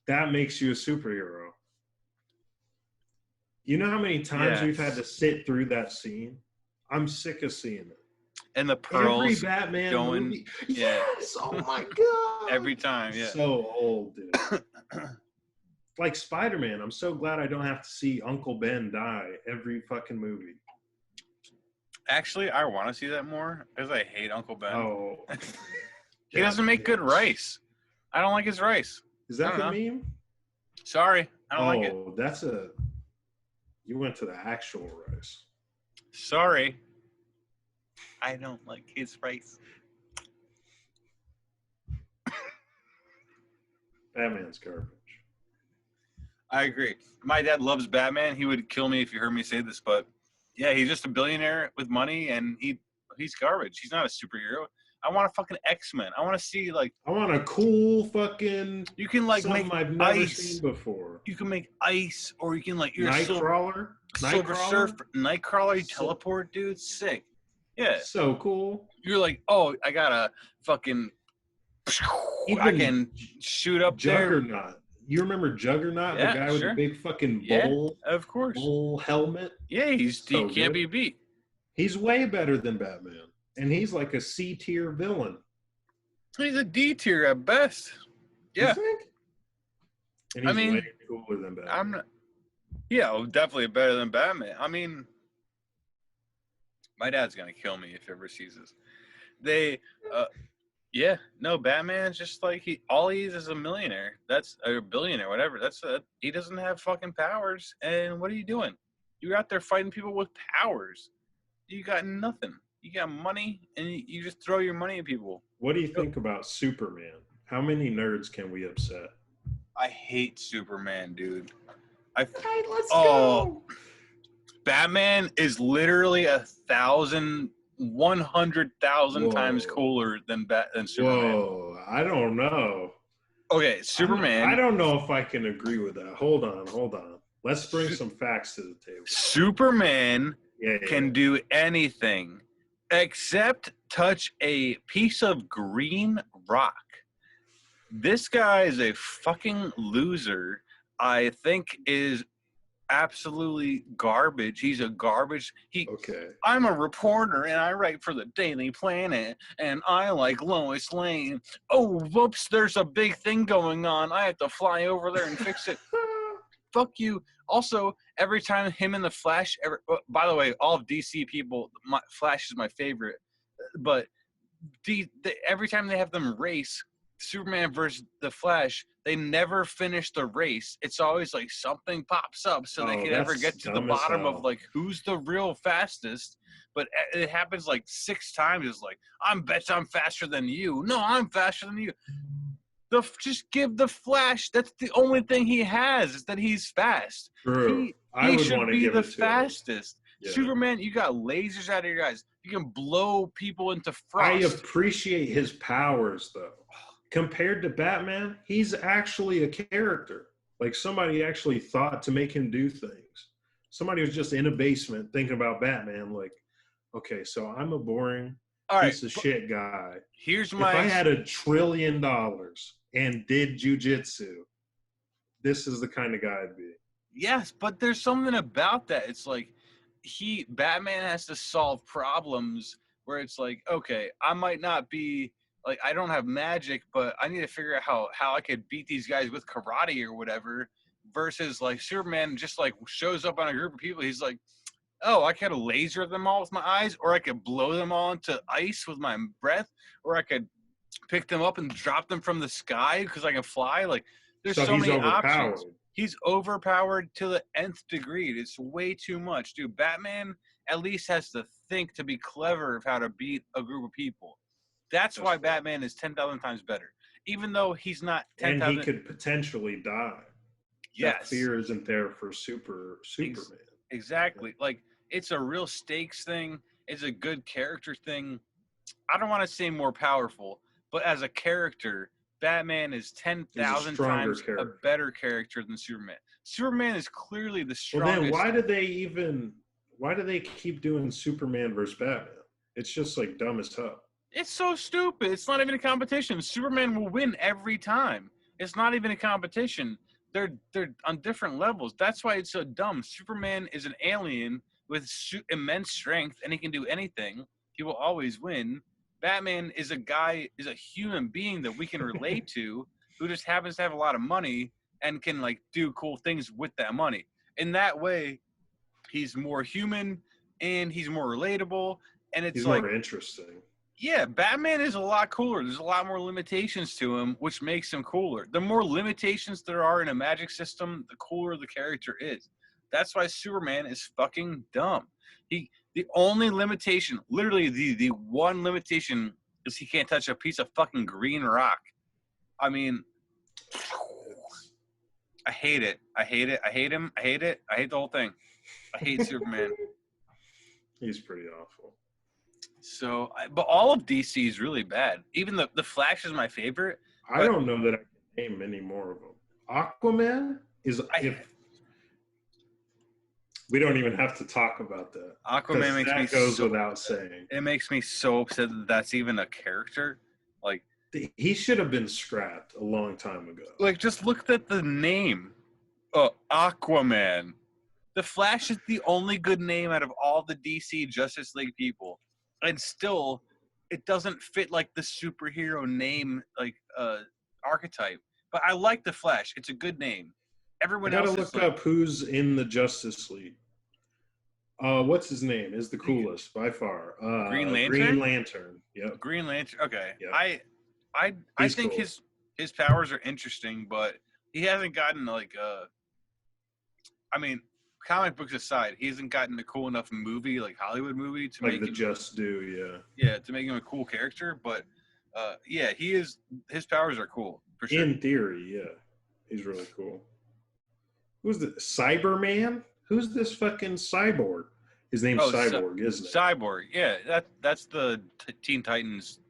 That makes you a superhero. You know how many times we've had to sit through that scene? I'm sick of seeing it. And the pearls every Batman going, movie. Yes, oh my God. Every time, yeah. So old, dude. Like Spider-Man, I'm so glad I don't have to see Uncle Ben die every fucking movie. Actually, I want to see that more because I hate Uncle Ben. Oh. He doesn't make good rice. I don't like his rice. Is that the meme? Sorry, I don't like it. Oh, you went to the actual rice. Sorry. I don't like his rice. Batman's garbage. I agree. My dad loves Batman. He would kill me if you heard me say this, but Yeah, he's just a billionaire with money, and he's garbage. He's not a superhero. I want a fucking X-Men. I want to see I want a cool fucking. You can something make I've never ice. seen before. You can make ice, or you can you're Nightcrawler. Silver Surfer, Nightcrawler. You teleport, dude. Sick. Yeah. So cool. You're oh, I got a fucking. I can shoot up Juggernaut. there. You remember Juggernaut, the guy with the big fucking bull? Yeah, of course. Bull helmet. Yeah, he can't be beat. He's way better than Batman, and he's like a C tier villain. He's a D tier at best. Yeah. You think? And he's way cooler than Batman. I'm not. Yeah, definitely better than Batman. I mean, my dad's gonna kill me if he ever sees this. Yeah, no, Batman's just all he is a millionaire. That's a billionaire, whatever. He doesn't have fucking powers. And what are you doing? You're out there fighting people with powers. You got nothing. You got money, and you just throw your money at people. What do you think about Superman? How many nerds can we upset? I hate Superman, dude. Let's go. Batman is literally 100,000 times cooler than Superman. Whoa, I don't know. Okay, Superman. I don't know if I can agree with that. Hold on. Let's bring some facts to the table. Superman can do anything except touch a piece of green rock. This guy is a fucking loser. I think is absolutely garbage. He's a garbage. I'm a reporter and I write for the Daily Planet and I like Lois Lane. Oh, whoops, there's a big thing going on. I have to fly over there and fix it. Fuck you. Also, every time him and the Flash, by the way, all of DC people, Flash is my favorite, but every time they have them race, Superman versus the Flash, they never finish the race. It's always something pops up so they can never get to the bottom of who's the real fastest. But it happens 6 times. It's I'm faster than you. No, I'm faster than you. Just give the Flash. That's the only thing he has is that he's fast. True. He should be the fastest. Yeah. Superman, you got lasers out of your eyes. You can blow people into frost. I appreciate his powers though. Compared to Batman, he's actually a character. Somebody actually thought to make him do things. Somebody was just in a basement thinking about Batman. Okay, so I'm a boring piece of shit guy. If I had $1 trillion and did jujitsu, this is the kind of guy I'd be. Yes, but there's something about that. It's Batman has to solve problems where it's okay, I might not be. I don't have magic, but I need to figure out how I could beat these guys with karate or whatever. Versus Superman just shows up on a group of people. He's oh, I could laser them all with my eyes, or I could blow them all into ice with my breath, or I could pick them up and drop them from the sky because I can fly. There's so many options. He's overpowered to the nth degree. It's way too much, dude. Batman at least has to think to be clever of how to beat a group of people. That's why Batman is 10,000 times better, even though he's not 10,000. And he could potentially die. Yes. That fear isn't there for Superman. Exactly. It's a real stakes thing. It's a good character thing. I don't want to say more powerful, but as a character, Batman is 10,000 times a better character than Superman. Superman is clearly the strongest. Well, then why do they keep doing Superman versus Batman? It's just dumb as hell. It's so stupid. It's not even a competition. Superman will win every time. It's not even a competition. They're on different levels. That's why it's so dumb. Superman is an alien with immense strength, and he can do anything. He will always win. Batman is a human being that we can relate to, who just happens to have a lot of money and can do cool things with that money. In that way, he's more human and he's more relatable, and it's he's more interesting. Yeah, Batman is a lot cooler. There's a lot more limitations to him, which makes him cooler. The more limitations there are in a magic system, the cooler the character is. That's why Superman is fucking dumb. The only limitation, literally the one limitation, is he can't touch a piece of fucking green rock. I mean, I hate it. I hate it. I hate him. I hate it. I hate the whole thing. I hate Superman. He's pretty awful. So, but all of DC is really bad. Even the Flash is my favorite. I don't know that I can name any more of them. Aquaman is we don't even have to talk about that. Aquaman makes me goes without saying. It makes me so upset that that's even a character. Like, he should have been scrapped a long time ago. Like, just look at the name. Aquaman. The Flash is the only good name out of all the DC Justice League people. And still, it doesn't fit, like, the superhero name, like, archetype. But I like the Flash. It's a good name. Everyone else gotta look up who's in the Justice League. What's his name? Is the coolest by far. Green Lantern? Green Lantern. Yep. Green Lantern. Okay. Yep. I think cool. his powers are interesting, but he hasn't gotten like I mean, comic books aside, he hasn't gotten a cool enough movie, like Hollywood movie, to like make the him, Just Do, yeah. Yeah, to make him a cool character. But yeah, his powers are cool for sure. In theory, yeah, he's really cool. Who's the Cyberman? Who's this fucking cyborg? His name's Cyborg, isn't it? Cyborg, yeah. That's the Teen Titans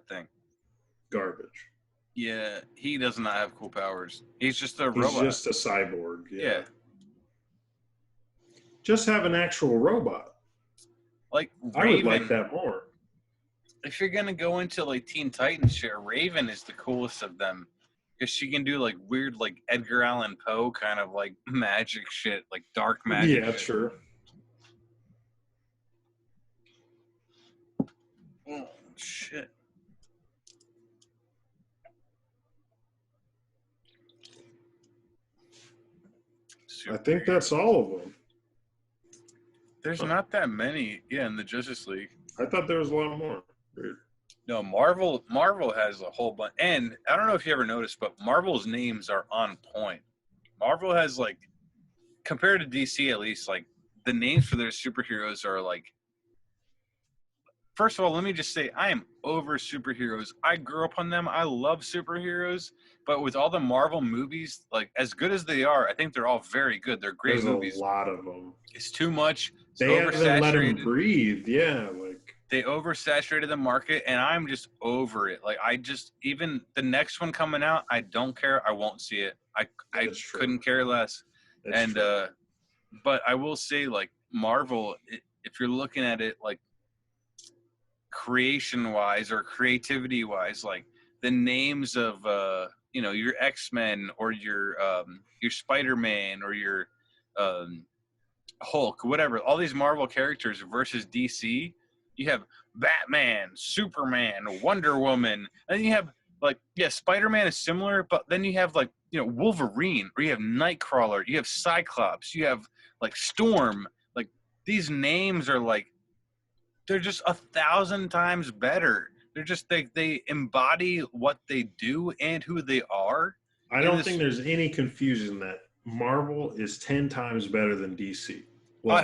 thing. Garbage. Yeah, he does not have cool powers. He's just a robot. He's just a cyborg. Yeah. Just have an actual robot. Like Raven. I would like that more. If you're gonna go into like Teen Titans shit, Raven is the coolest of them. Because she can do like weird, like Edgar Allan Poe kind of like magic shit, like dark magic. Yeah, shit. Sure. Oh shit! I think that's all of them. There's not that many, in the Justice League. I thought there was a lot more. Weird. No, Marvel has a whole bunch. And I don't know if you ever noticed, but Marvel's names are on point. Marvel has, like, compared to DC at least, like, the names for their superheroes are, like, first of all, let me just say, I am over superheroes. I grew up on them. I love superheroes. But with all the Marvel movies, like, as good as they are, I think they're all very good. They're great movies. There's a lot of them. It's too much. It's they haven't let them breathe. Yeah, like they oversaturated the market, and I'm just over it. Like, even the next one coming out, I don't care. I won't see it. I couldn't care less. That's true. But I will say, like, Marvel, if you're looking at it, like, creation-wise or creativity-wise, like, the names of, your X-Men or your Spider-Man or your Hulk, whatever, all these Marvel characters versus DC, you have Batman, Superman, Wonder Woman, and then you have, like, Spider-Man is similar, but then you have, like, Wolverine, or you have Nightcrawler, you have Cyclops, you have, like, Storm. Like, these names are, like, they're just 1,000 times better. They're just, they embody what they do and who they are. I don't think there's any confusion that Marvel is 10 times better than DC. I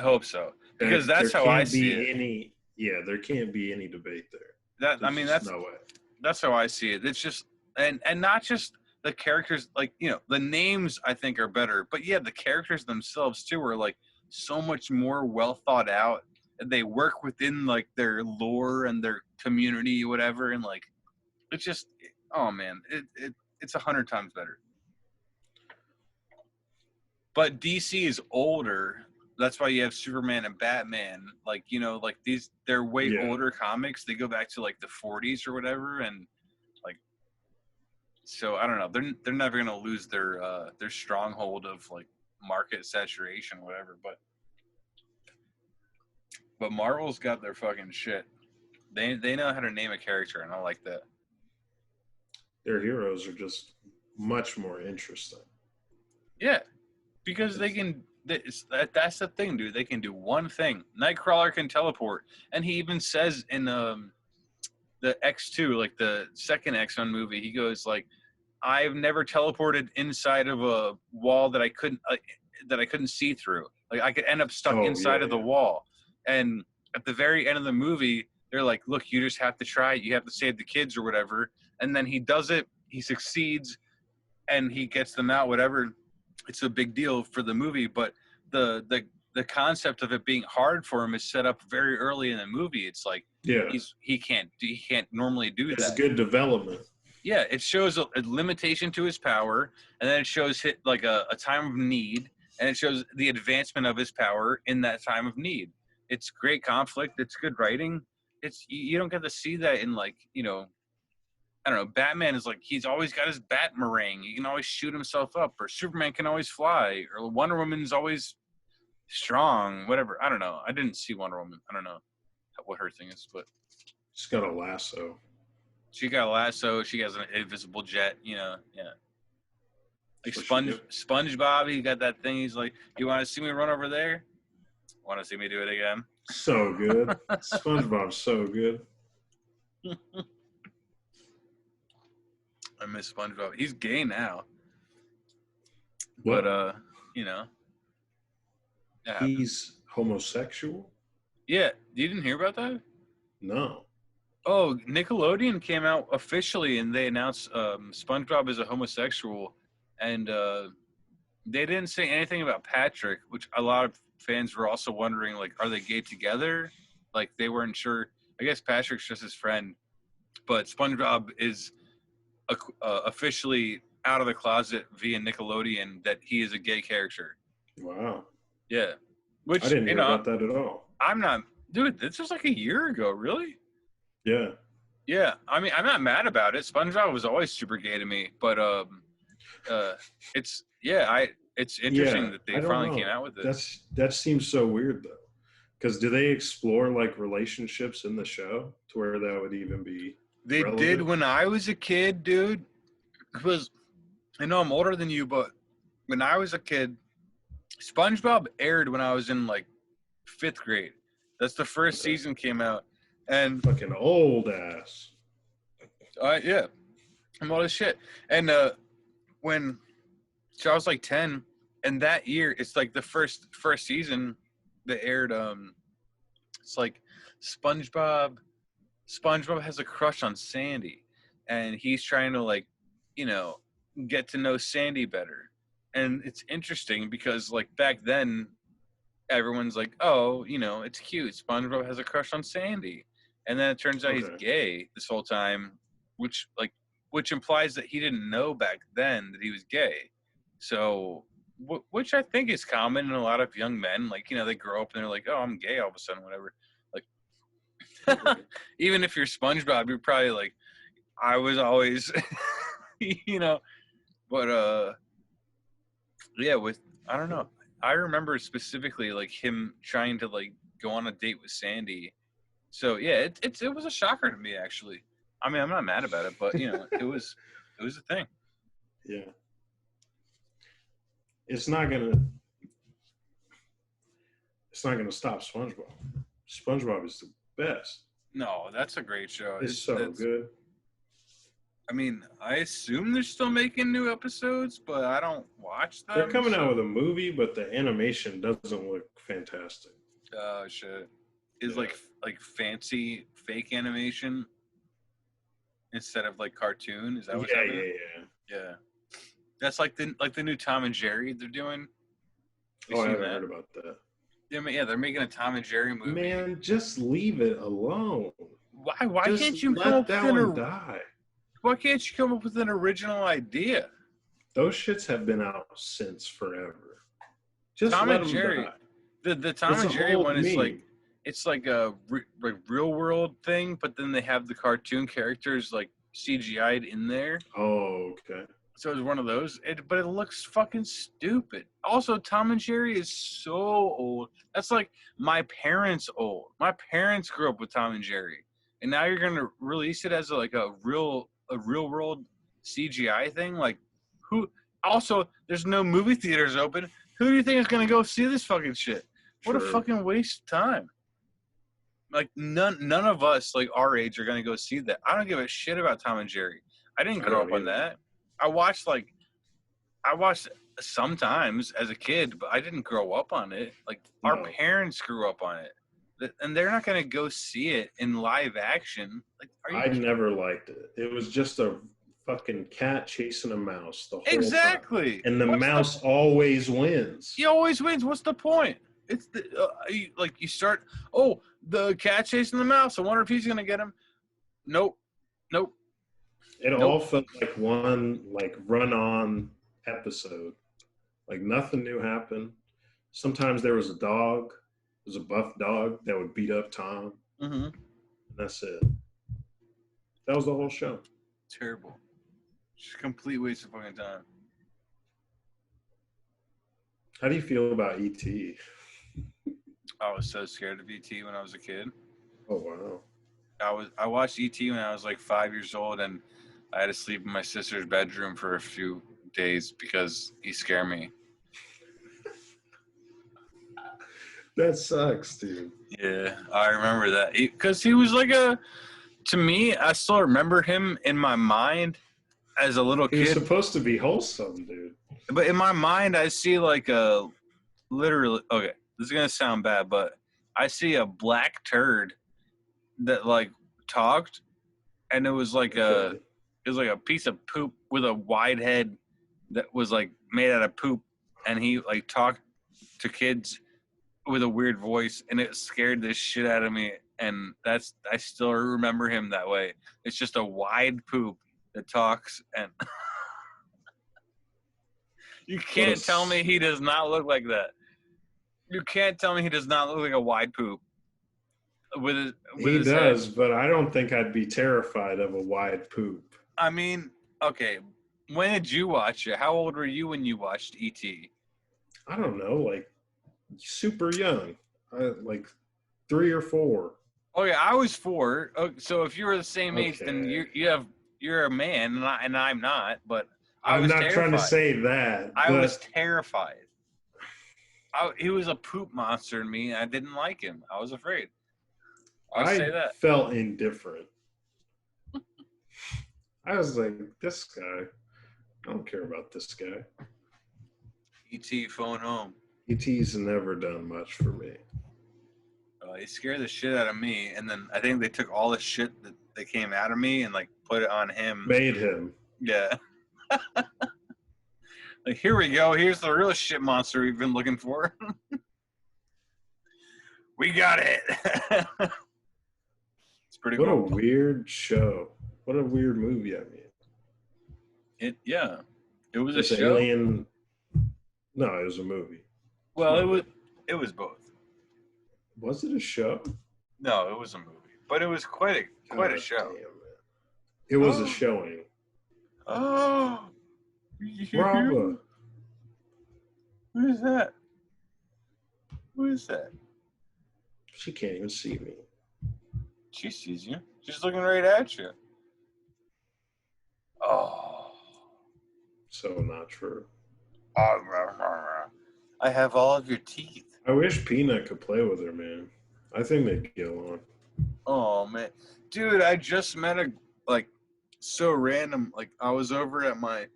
hope so. Because that's how I see it. There can't be any debate there. That's no way. That's how I see it. It's just and not just the characters, like, the names I think are better, but the characters themselves too are, like, so much more well thought out. And they work within, like, their lore and their community, whatever, and, like, it's just, oh man, it's 100 times better. But DC is older. That's why you have Superman and Batman. Like, like, they're way older comics. They go back to, like, the 40s or whatever, and, like, so I don't know. They're never gonna lose their stronghold of, like, market saturation, whatever. But Marvel's got their fucking shit. They know how to name a character, and I like that. Their heroes are just much more interesting. Yeah, because they can. That's the thing, dude. They can do one thing. Nightcrawler can teleport, and he even says in the X2, like the second X-Men movie, he goes like, "I've never teleported inside of a wall that I couldn't see through. Like, I could end up stuck inside of the wall." And at the very end of the movie, they're like, "Look, you just have to try it. You have to save the kids or whatever." And then he does it. He succeeds, and he gets them out. Whatever. It's a big deal for the movie, but the the concept of it being hard for him is set up very early in the movie. It's like he can't normally do that. It's good development. Yeah, it shows a limitation to his power, and then it shows like a time of need, and it shows the advancement of his power in that time of need. It's great conflict. It's good writing. You don't get to see that in like, you know, I don't know. Batman is like, he's always got his Batmarang. He can always shoot himself up, or Superman can always fly, or Wonder Woman's always strong, whatever. I don't know. I didn't see Wonder Woman. I don't know what her thing is, but she's got a lasso. She got a lasso. She has an invisible jet, you know. Yeah. Like SpongeBob, he got that thing. He's like, you want to see me run over there? Want to see me do it again? So good. SpongeBob's so good. I miss SpongeBob. He's gay now. What? But, you know. He's homosexual? Yeah. You didn't hear about that? No. Oh, Nickelodeon came out officially and they announced SpongeBob is a homosexual. And they didn't say anything about Patrick, which a lot of fans were also wondering, like, are they gay together? Like, they weren't sure. I guess Patrick's just his friend. But SpongeBob is officially out of the closet via Nickelodeon that he is a gay character. Wow. Yeah. Which, I didn't hear about that at all. I'm not... Dude, this was like a year ago, really? Yeah. Yeah. I mean, I'm not mad about it. SpongeBob was always super gay to me. But it's... Yeah, it's interesting that they finally came out with it. That seems so weird, though. Because do they explore, like, relationships in the show to where that would even be They relevant? Did when I was a kid, dude. Because I know I'm older than you, but when I was a kid, SpongeBob aired when I was in, like, 5th grade. That's the first season came out. And fucking old ass. Yeah. I'm old as shit. And so I was like 10, and that year it's like the first season that aired. It's like SpongeBob has a crush on Sandy, and he's trying to, like, you know, get to know Sandy better. And it's interesting because, like, back then everyone's like, oh, you know, it's cute, SpongeBob has a crush on Sandy, and then it turns out he's gay this whole time, which implies that he didn't know back then that he was gay. So, which I think is common in a lot of young men. Like, you know, they grow up and they're like, oh, I'm gay all of a sudden, whatever. Like, even if you're SpongeBob, you're probably like, I was always, you know. But, yeah, I don't know. I remember specifically, like, him trying to, like, go on a date with Sandy. So, yeah, it was a shocker to me, actually. I mean, I'm not mad about it, but, you know, it was a thing. Yeah. It's not gonna stop SpongeBob. SpongeBob is the best. No, that's a great show. It's so good. I mean, I assume they're still making new episodes, but I don't watch them. They're coming out with a movie, but the animation doesn't look fantastic. Oh shit! Is like fancy fake animation instead of like cartoon? Is that what's happening? Yeah. That's like the new Tom and Jerry they're doing. I haven't heard about that. Yeah, they're making a Tom and Jerry movie. Man, just leave it alone. Why just can't you let that one die? Why can't you come up with an original idea? Those shits have been out since forever. Just Tom let and them Jerry. Die. The Tom and Jerry one is like, it's like a real world thing, but then they have the cartoon characters like CGI'd in there. Oh, okay. So it's one of those, but it looks fucking stupid. Also, Tom and Jerry is so old. That's like my parents' old. My parents grew up with Tom and Jerry, and now you're gonna release it as a real world CGI thing. Like, who? Also, there's no movie theaters open. Who do you think is gonna go see this fucking shit? What a fucking waste of time. Like, none of us, like, our age are gonna go see that. I don't give a shit about Tom and Jerry. I didn't grow up on that. I watched sometimes as a kid, but I didn't grow up on it. Like, our parents grew up on it, and they're not going to go see it in live action. Like, I never liked it. It was just a fucking cat chasing a mouse the whole time. And the mouse always wins. He always wins. What's the point? It's you start. Oh, the cat chasing the mouse. I wonder if he's gonna get him. Nope. It all felt like one run-on episode. Like nothing new happened. Sometimes there was a dog. There was a buff dog that would beat up Tom. Mm-hmm. And that's it. That was the whole show. Terrible. Just a complete waste of fucking time. How do you feel about E.T.? I was so scared of E.T. when I was a kid. Oh, wow. I watched E.T. when I was like 5 years old, and I had to sleep in my sister's bedroom for a few days because he scared me. That sucks, dude. Yeah, I remember that. Because he was like to me, I still remember him in my mind as a little kid. He was supposed to be wholesome, dude. But in my mind, I see like literally, okay, this is going to sound bad, but I see a black turd that like talked, and it was like a piece of poop with a wide head that was like made out of poop, and he like talked to kids with a weird voice, and it scared the shit out of me. And I still remember him that way. It's just a wide poop that talks, and you can't tell me he does not look like that. You can't tell me he does not look like a wide poop. He does, but I don't think I'd be terrified of a wide poop. I mean, okay, when did you watch it? How old were you when you watched E.T.? I don't know, like super young, like 3 or 4. Okay, I was 4. So if you were the same age, then you're a man, and I'm not. But I'm not trying to say that. I was terrified. He was a poop monster to me, and I didn't like him. I was afraid. I felt indifferent. I was like, this guy, I don't care about this guy. E.T. phone home. E.T.'s never done much for me. He scared the shit out of me, and then I think they took all the shit that came out of me and like put it on him. Made him. Yeah. Like, here we go. Here's the real shit monster we've been looking for. We got it. It's pretty cool. What a weird show. What a weird movie, I mean. It was a show. Alien... No, it was a movie. Well, it was both. Was it a show? No, it was a movie. But it was quite a show. Damn, it was a showing. Oh. Bravo. Who is that? Who is that? She can't even see me. She sees you. She's looking right at you. Oh. So not true. I have all of your teeth. I wish Peanut could play with her, man. I think they'd get along. Oh, man. Dude, I just met so random. Like, I was over at my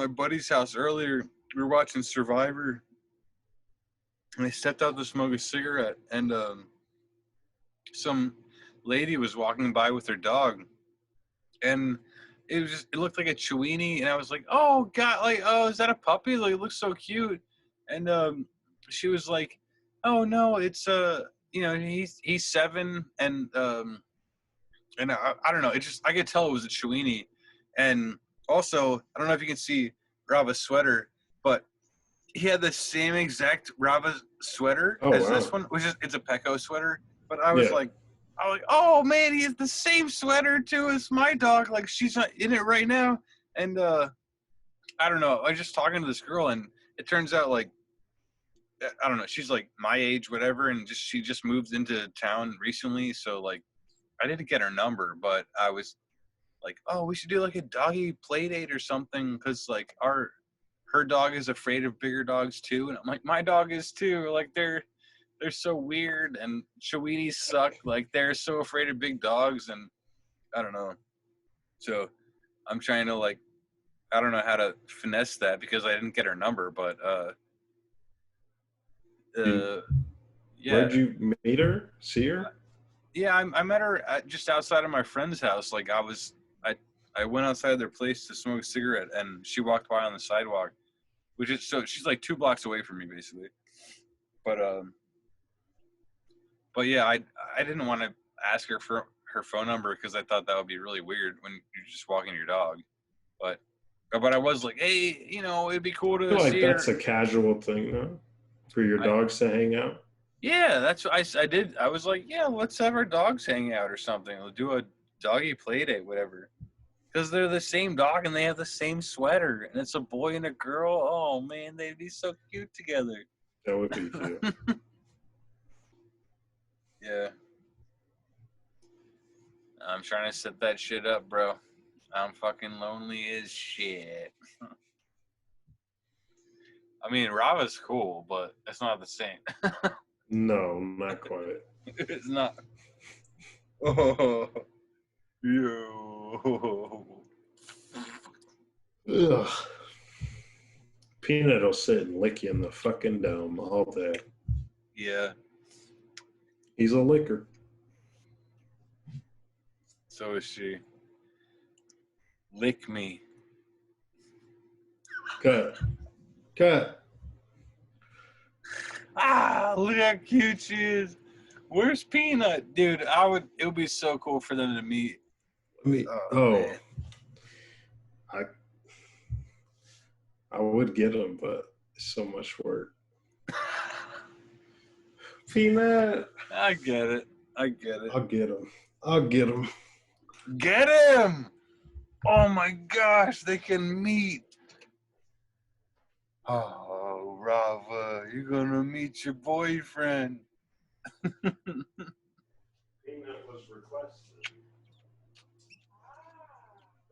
buddy's house earlier. We were watching Survivor. And I stepped out to smoke a cigarette. And some lady was walking by with her dog. And it looked like a Chiweenie. And I was like, oh, God, is that a puppy? Like, it looks so cute. And she was like, oh, no, it's, he's 7. And I don't know. I could tell it was a Chiweenie. And also, I don't know if you can see Rava's sweater, but he had the same exact Rava sweater as this one, it's a Pecco sweater. But I was like, oh man, he has the same sweater too as my dog. Like, she's not in it right now. And I don't know. I was just talking to this girl, and it turns out I don't know. She's like my age, whatever, and she just moved into town recently. So like, I didn't get her number, but I was like, oh, we should do like a doggy play date or something, because like her dog is afraid of bigger dogs too, and I'm like, my dog is too. Like, they're so weird, and Chiweenies suck. Like, they're so afraid of big dogs, and I don't know. So I'm trying to I don't know how to finesse that because I didn't get her number, but yeah. Where'd you meet her? See her? Yeah, I met her just outside of my friend's house. Like, I went outside their place to smoke a cigarette, and she walked by on the sidewalk, so she's like 2 blocks away from me, basically. But yeah, I didn't want to ask her for her phone number because I thought that would be really weird when you're just walking your dog. But I was like, hey, it'd be cool to I feel like see that's her. a casual thing, though, for your dogs to hang out. Yeah, that's what I did. I was like, yeah, let's have our dogs hang out or something. We'll do a doggy play date, whatever. Because they're the same dog and they have the same sweater. And it's a boy and a girl. Oh, man, they'd be so cute together. That would be cute. Yeah. I'm trying to set that shit up, bro. I'm fucking lonely as shit. I mean, Rava's cool, but it's not the same. No, not quite. It's not. Oh, yo. Ugh. Peanut will sit and lick you in the fucking dome all day. Yeah. He's a licker. So is she. Lick me. Cut. Ah, look how cute she is. Where's Peanut? Dude, it would be so cool for them to meet. Man. I would get him, but it's so much work. Peanut. I get it. I'll get him. Get him! Oh my gosh, they can meet. Oh, Rava, you're gonna meet your boyfriend. Peanut was requested.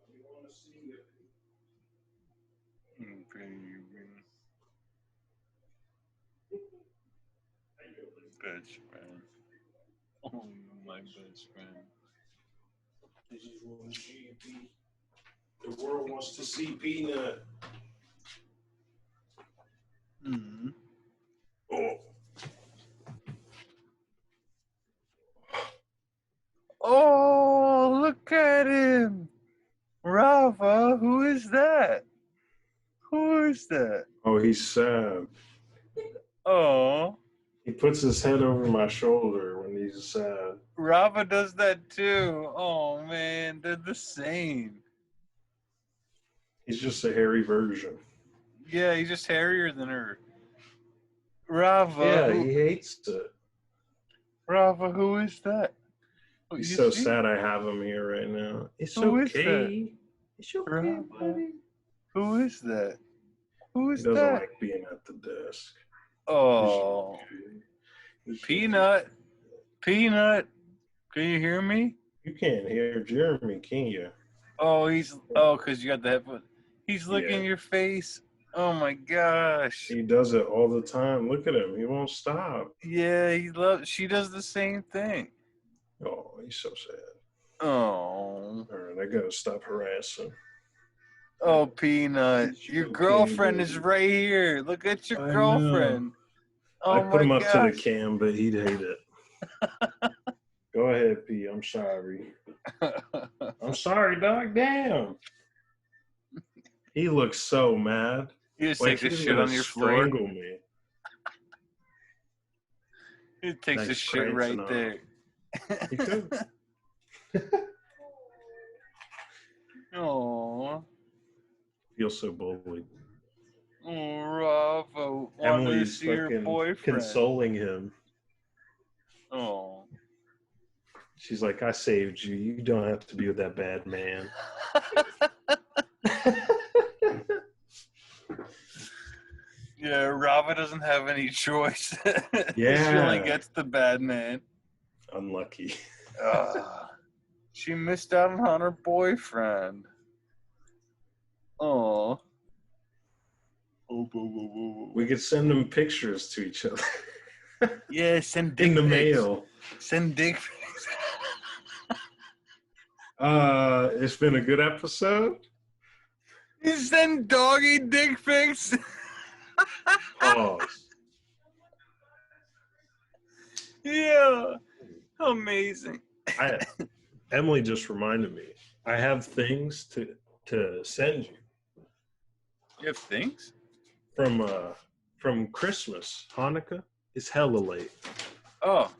We want to see it. Best friend. Oh, my best friend. This is what she be. The world wants to see Peanut. Mm-hmm. Oh. Oh, look at him. Rava, who is that? Who is that? Oh, he's sad. Oh. He puts his head over my shoulder when he's sad. Rava does that too. Oh, man, they're the same. He's just a hairy version. Yeah, he's just hairier than her. Rava. Yeah, he hates it. Rava, who is that? Oh, he's so sad I have him here right now. It's okay. It's okay, Rava. buddy. Who is that? Who is he doesn't that? like being at the desk. Oh. Peanut. Peanut. Can you hear me? You can't hear Jeremy, can you? Oh, because you got the headphone. He's licking your face. Oh my gosh. He does it all the time. Look at him. He won't stop. Yeah, she does the same thing. Oh, he's so sad. Oh. All right, I gotta stop harassing. Oh, Peanut. Your girlfriend is right here. Look at your girlfriend. Oh, I put him up to the cam, but he'd hate it. Go ahead, P. I'm sorry. I'm sorry, dog. Damn. He looks so mad. He just takes his shit on your floor. Strangle me. He takes his shit right there. He could. Aww. Feel so bullied. Oh, Rava. Emily's to see your boyfriend. Consoling him. Oh. She's like, I saved you. You don't have to be with that bad man. Yeah, Rava doesn't have any choice. Yeah. She only gets the bad man. Unlucky. She missed out on her boyfriend. Oh. We could send them pictures to each other. Yeah, send dick in the pics. mail. Send dick pics. It's been a good episode. You send doggy dick pics. Pause. Yeah. Amazing. Emily just reminded me. I have things to send you. You have things? From Christmas, Hanukkah. It's hella late. Oh,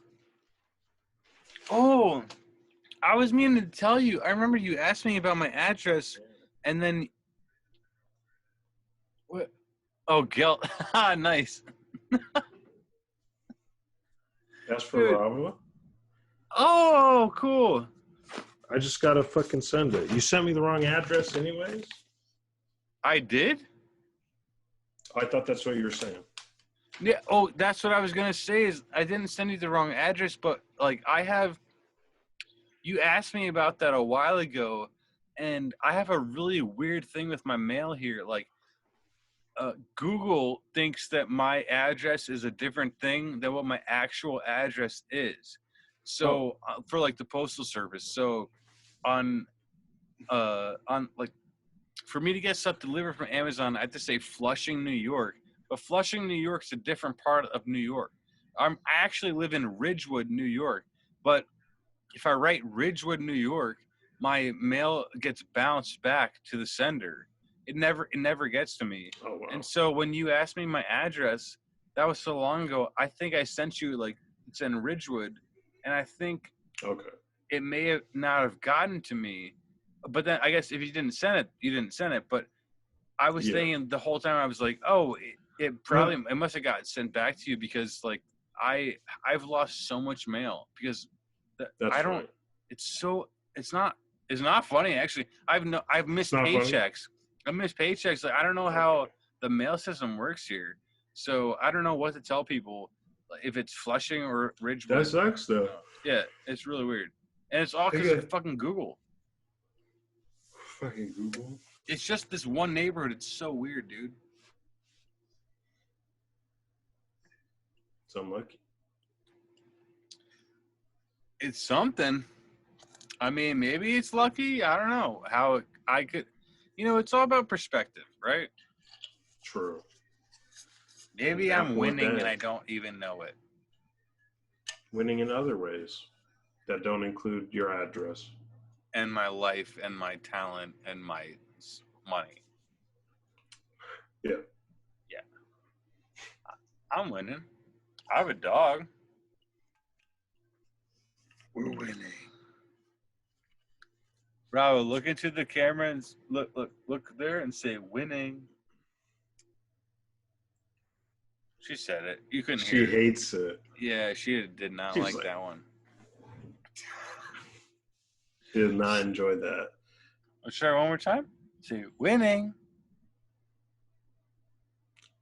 I was meaning to tell you. I remember you asked me about my address, and then what? Oh, guilt. Nice. That's for Rava. Oh, cool. I just gotta fucking send it. You sent me the wrong address, anyways. I did? I thought that's what you were saying. Yeah. Oh, that's what I was gonna say. Is I didn't send you the wrong address, but like I have. You asked me about that a while ago, and I have a really weird thing with my mail here. Like, Google thinks that my address is a different thing than what my actual address is. So, for like the postal service, so on like for me to get stuff delivered from Amazon, I have to say Flushing, New York. But Flushing, New York is a different part of New York. I actually live in Ridgewood, New York, but if I write Ridgewood, New York, my mail gets bounced back to the sender. It never gets to me. Oh, wow. And so when you asked me my address, that was so long ago. I think I sent you like it's in Ridgewood, and I think it may have not have gotten to me. But then I guess if you didn't send it, you didn't send it. But I was thinking the whole time I was like, oh, it must have got sent back to you because like I've lost so much mail because. Right. It's not funny actually. I've missed paychecks. I've missed paychecks. Like I don't know how the mail system works here. So I don't know what to tell people if it's Flushing or Ridgewood. That sucks though. Yeah, it's really weird. And it's all because of fucking Google. Fucking Google. It's just this one neighborhood. It's so weird, dude. It's unlucky. It's something. I mean, maybe it's lucky. I don't know how I could. It's all about perspective, right? True. Maybe I'm winning and I don't even know it. Winning in other ways that don't include your address. And my life and my talent and my money. Yeah. Yeah. I'm winning. I have a dog. We're winning. Bravo, look into the camera and look there and say winning. She said it. You couldn't hear it. She hates it. Yeah, she did not like that one. She did not enjoy that. Let's try one more time. Say winning.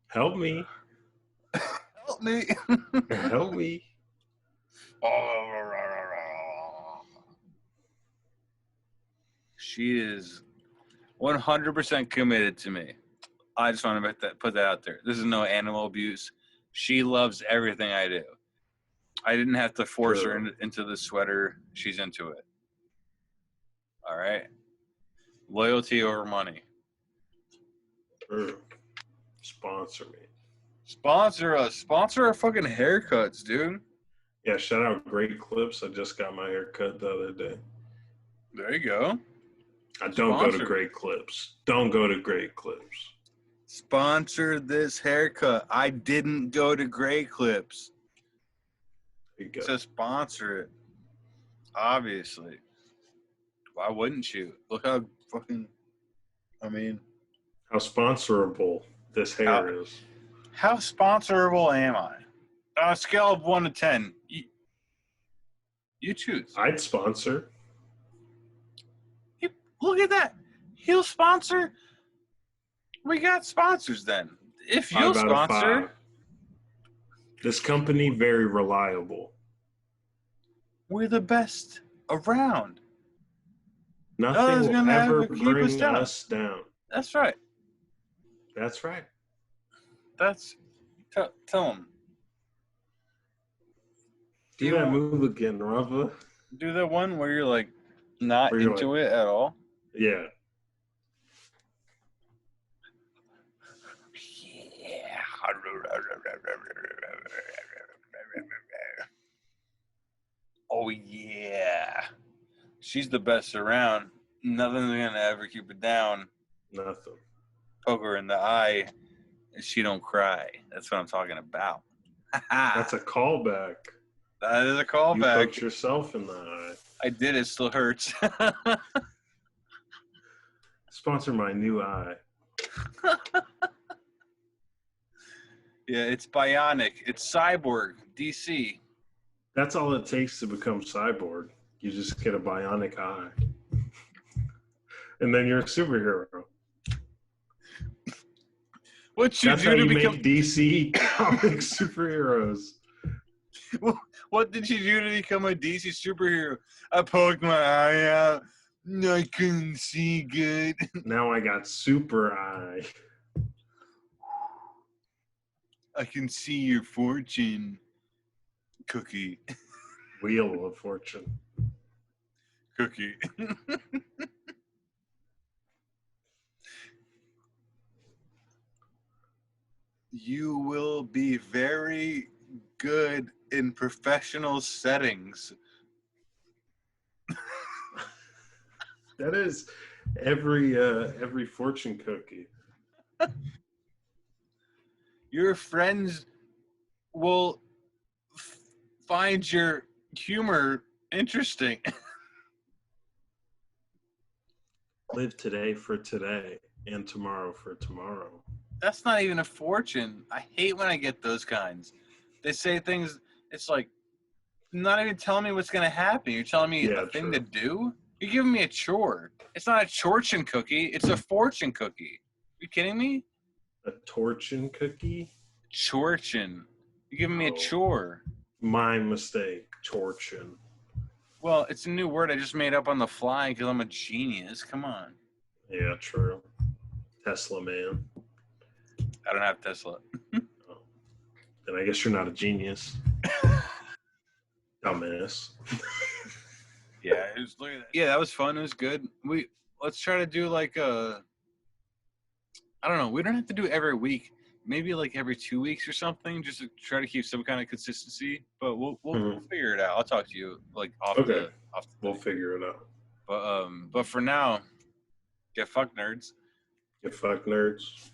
Help me. Help me. Help me. She is 100% committed to me. I just want to put that out there. This is no animal abuse. She loves everything I do. I didn't have to force her into the sweater. She's into it. All right. Loyalty over money. Sponsor me. Sponsor us. Sponsor our fucking haircuts, dude. Yeah, shout out Great Clips. I just got my hair cut the other day. There you go. I don't go to Great Clips. Don't go to Great Clips. Sponsor this haircut. I didn't go to Great Clips. There you go. So sponsor it. Obviously. Why wouldn't you? Look how fucking, how sponsorable this hair is. How sponsorable am I? On a scale of 1 to 10, you choose. I'd sponsor. Look at that. He'll sponsor. We got sponsors then. If you'll sponsor. This company, very reliable. We're the best around. Nothing will ever bring us down. That's right. That's right. Tell them. Do that move again, Rafa. Do that one where you're like not into it at all. Yeah. Yeah. Oh yeah. She's the best around. Nothing's gonna ever keep her down. Nothing. Poke her in the eye and she don't cry. That's what I'm talking about. That's a callback. That is a You callback. poked yourself in the eye. I did. It still hurts. Sponsor my new eye. Yeah, it's bionic. It's cyborg. DC. That's all it takes to become cyborg. You just get a bionic eye. And then you're a superhero. What you That's do how to you become make DC comic superheroes. What did you do to become a DC superhero? I poked my eye out. I couldn't see good. Now I got super eye. I can see your fortune. Cookie. Wheel of Fortune. Cookie. You will be very good in professional settings. That is every fortune cookie. Your friends will find your humor interesting. Live today for today and tomorrow for tomorrow. That's not even a fortune. I hate when I get those kinds. They say things, it's like, not even telling me what's going to happen. You're telling me a thing to do? You're giving me a chore. It's not a fortune cookie. It's a fortune cookie. Are you kidding me? A torchin cookie? Chorchin. You're giving me a chore. My mistake. Torchin. Well, it's a new word I just made up on the fly because I'm a genius. Come on. Yeah, true. Tesla man. I don't have Tesla. Oh. Then I guess you're not a genius. Dumbass. Yeah, look at that. Yeah, that was fun. It was good. Let's try to do like I don't know. We don't have to do it every week. Maybe like every 2 weeks or something, just to try to keep some kind of consistency. But we'll figure it out. I'll talk to you like off the We'll figure it out. But for now, get fucked, nerds. Get fucked, nerds.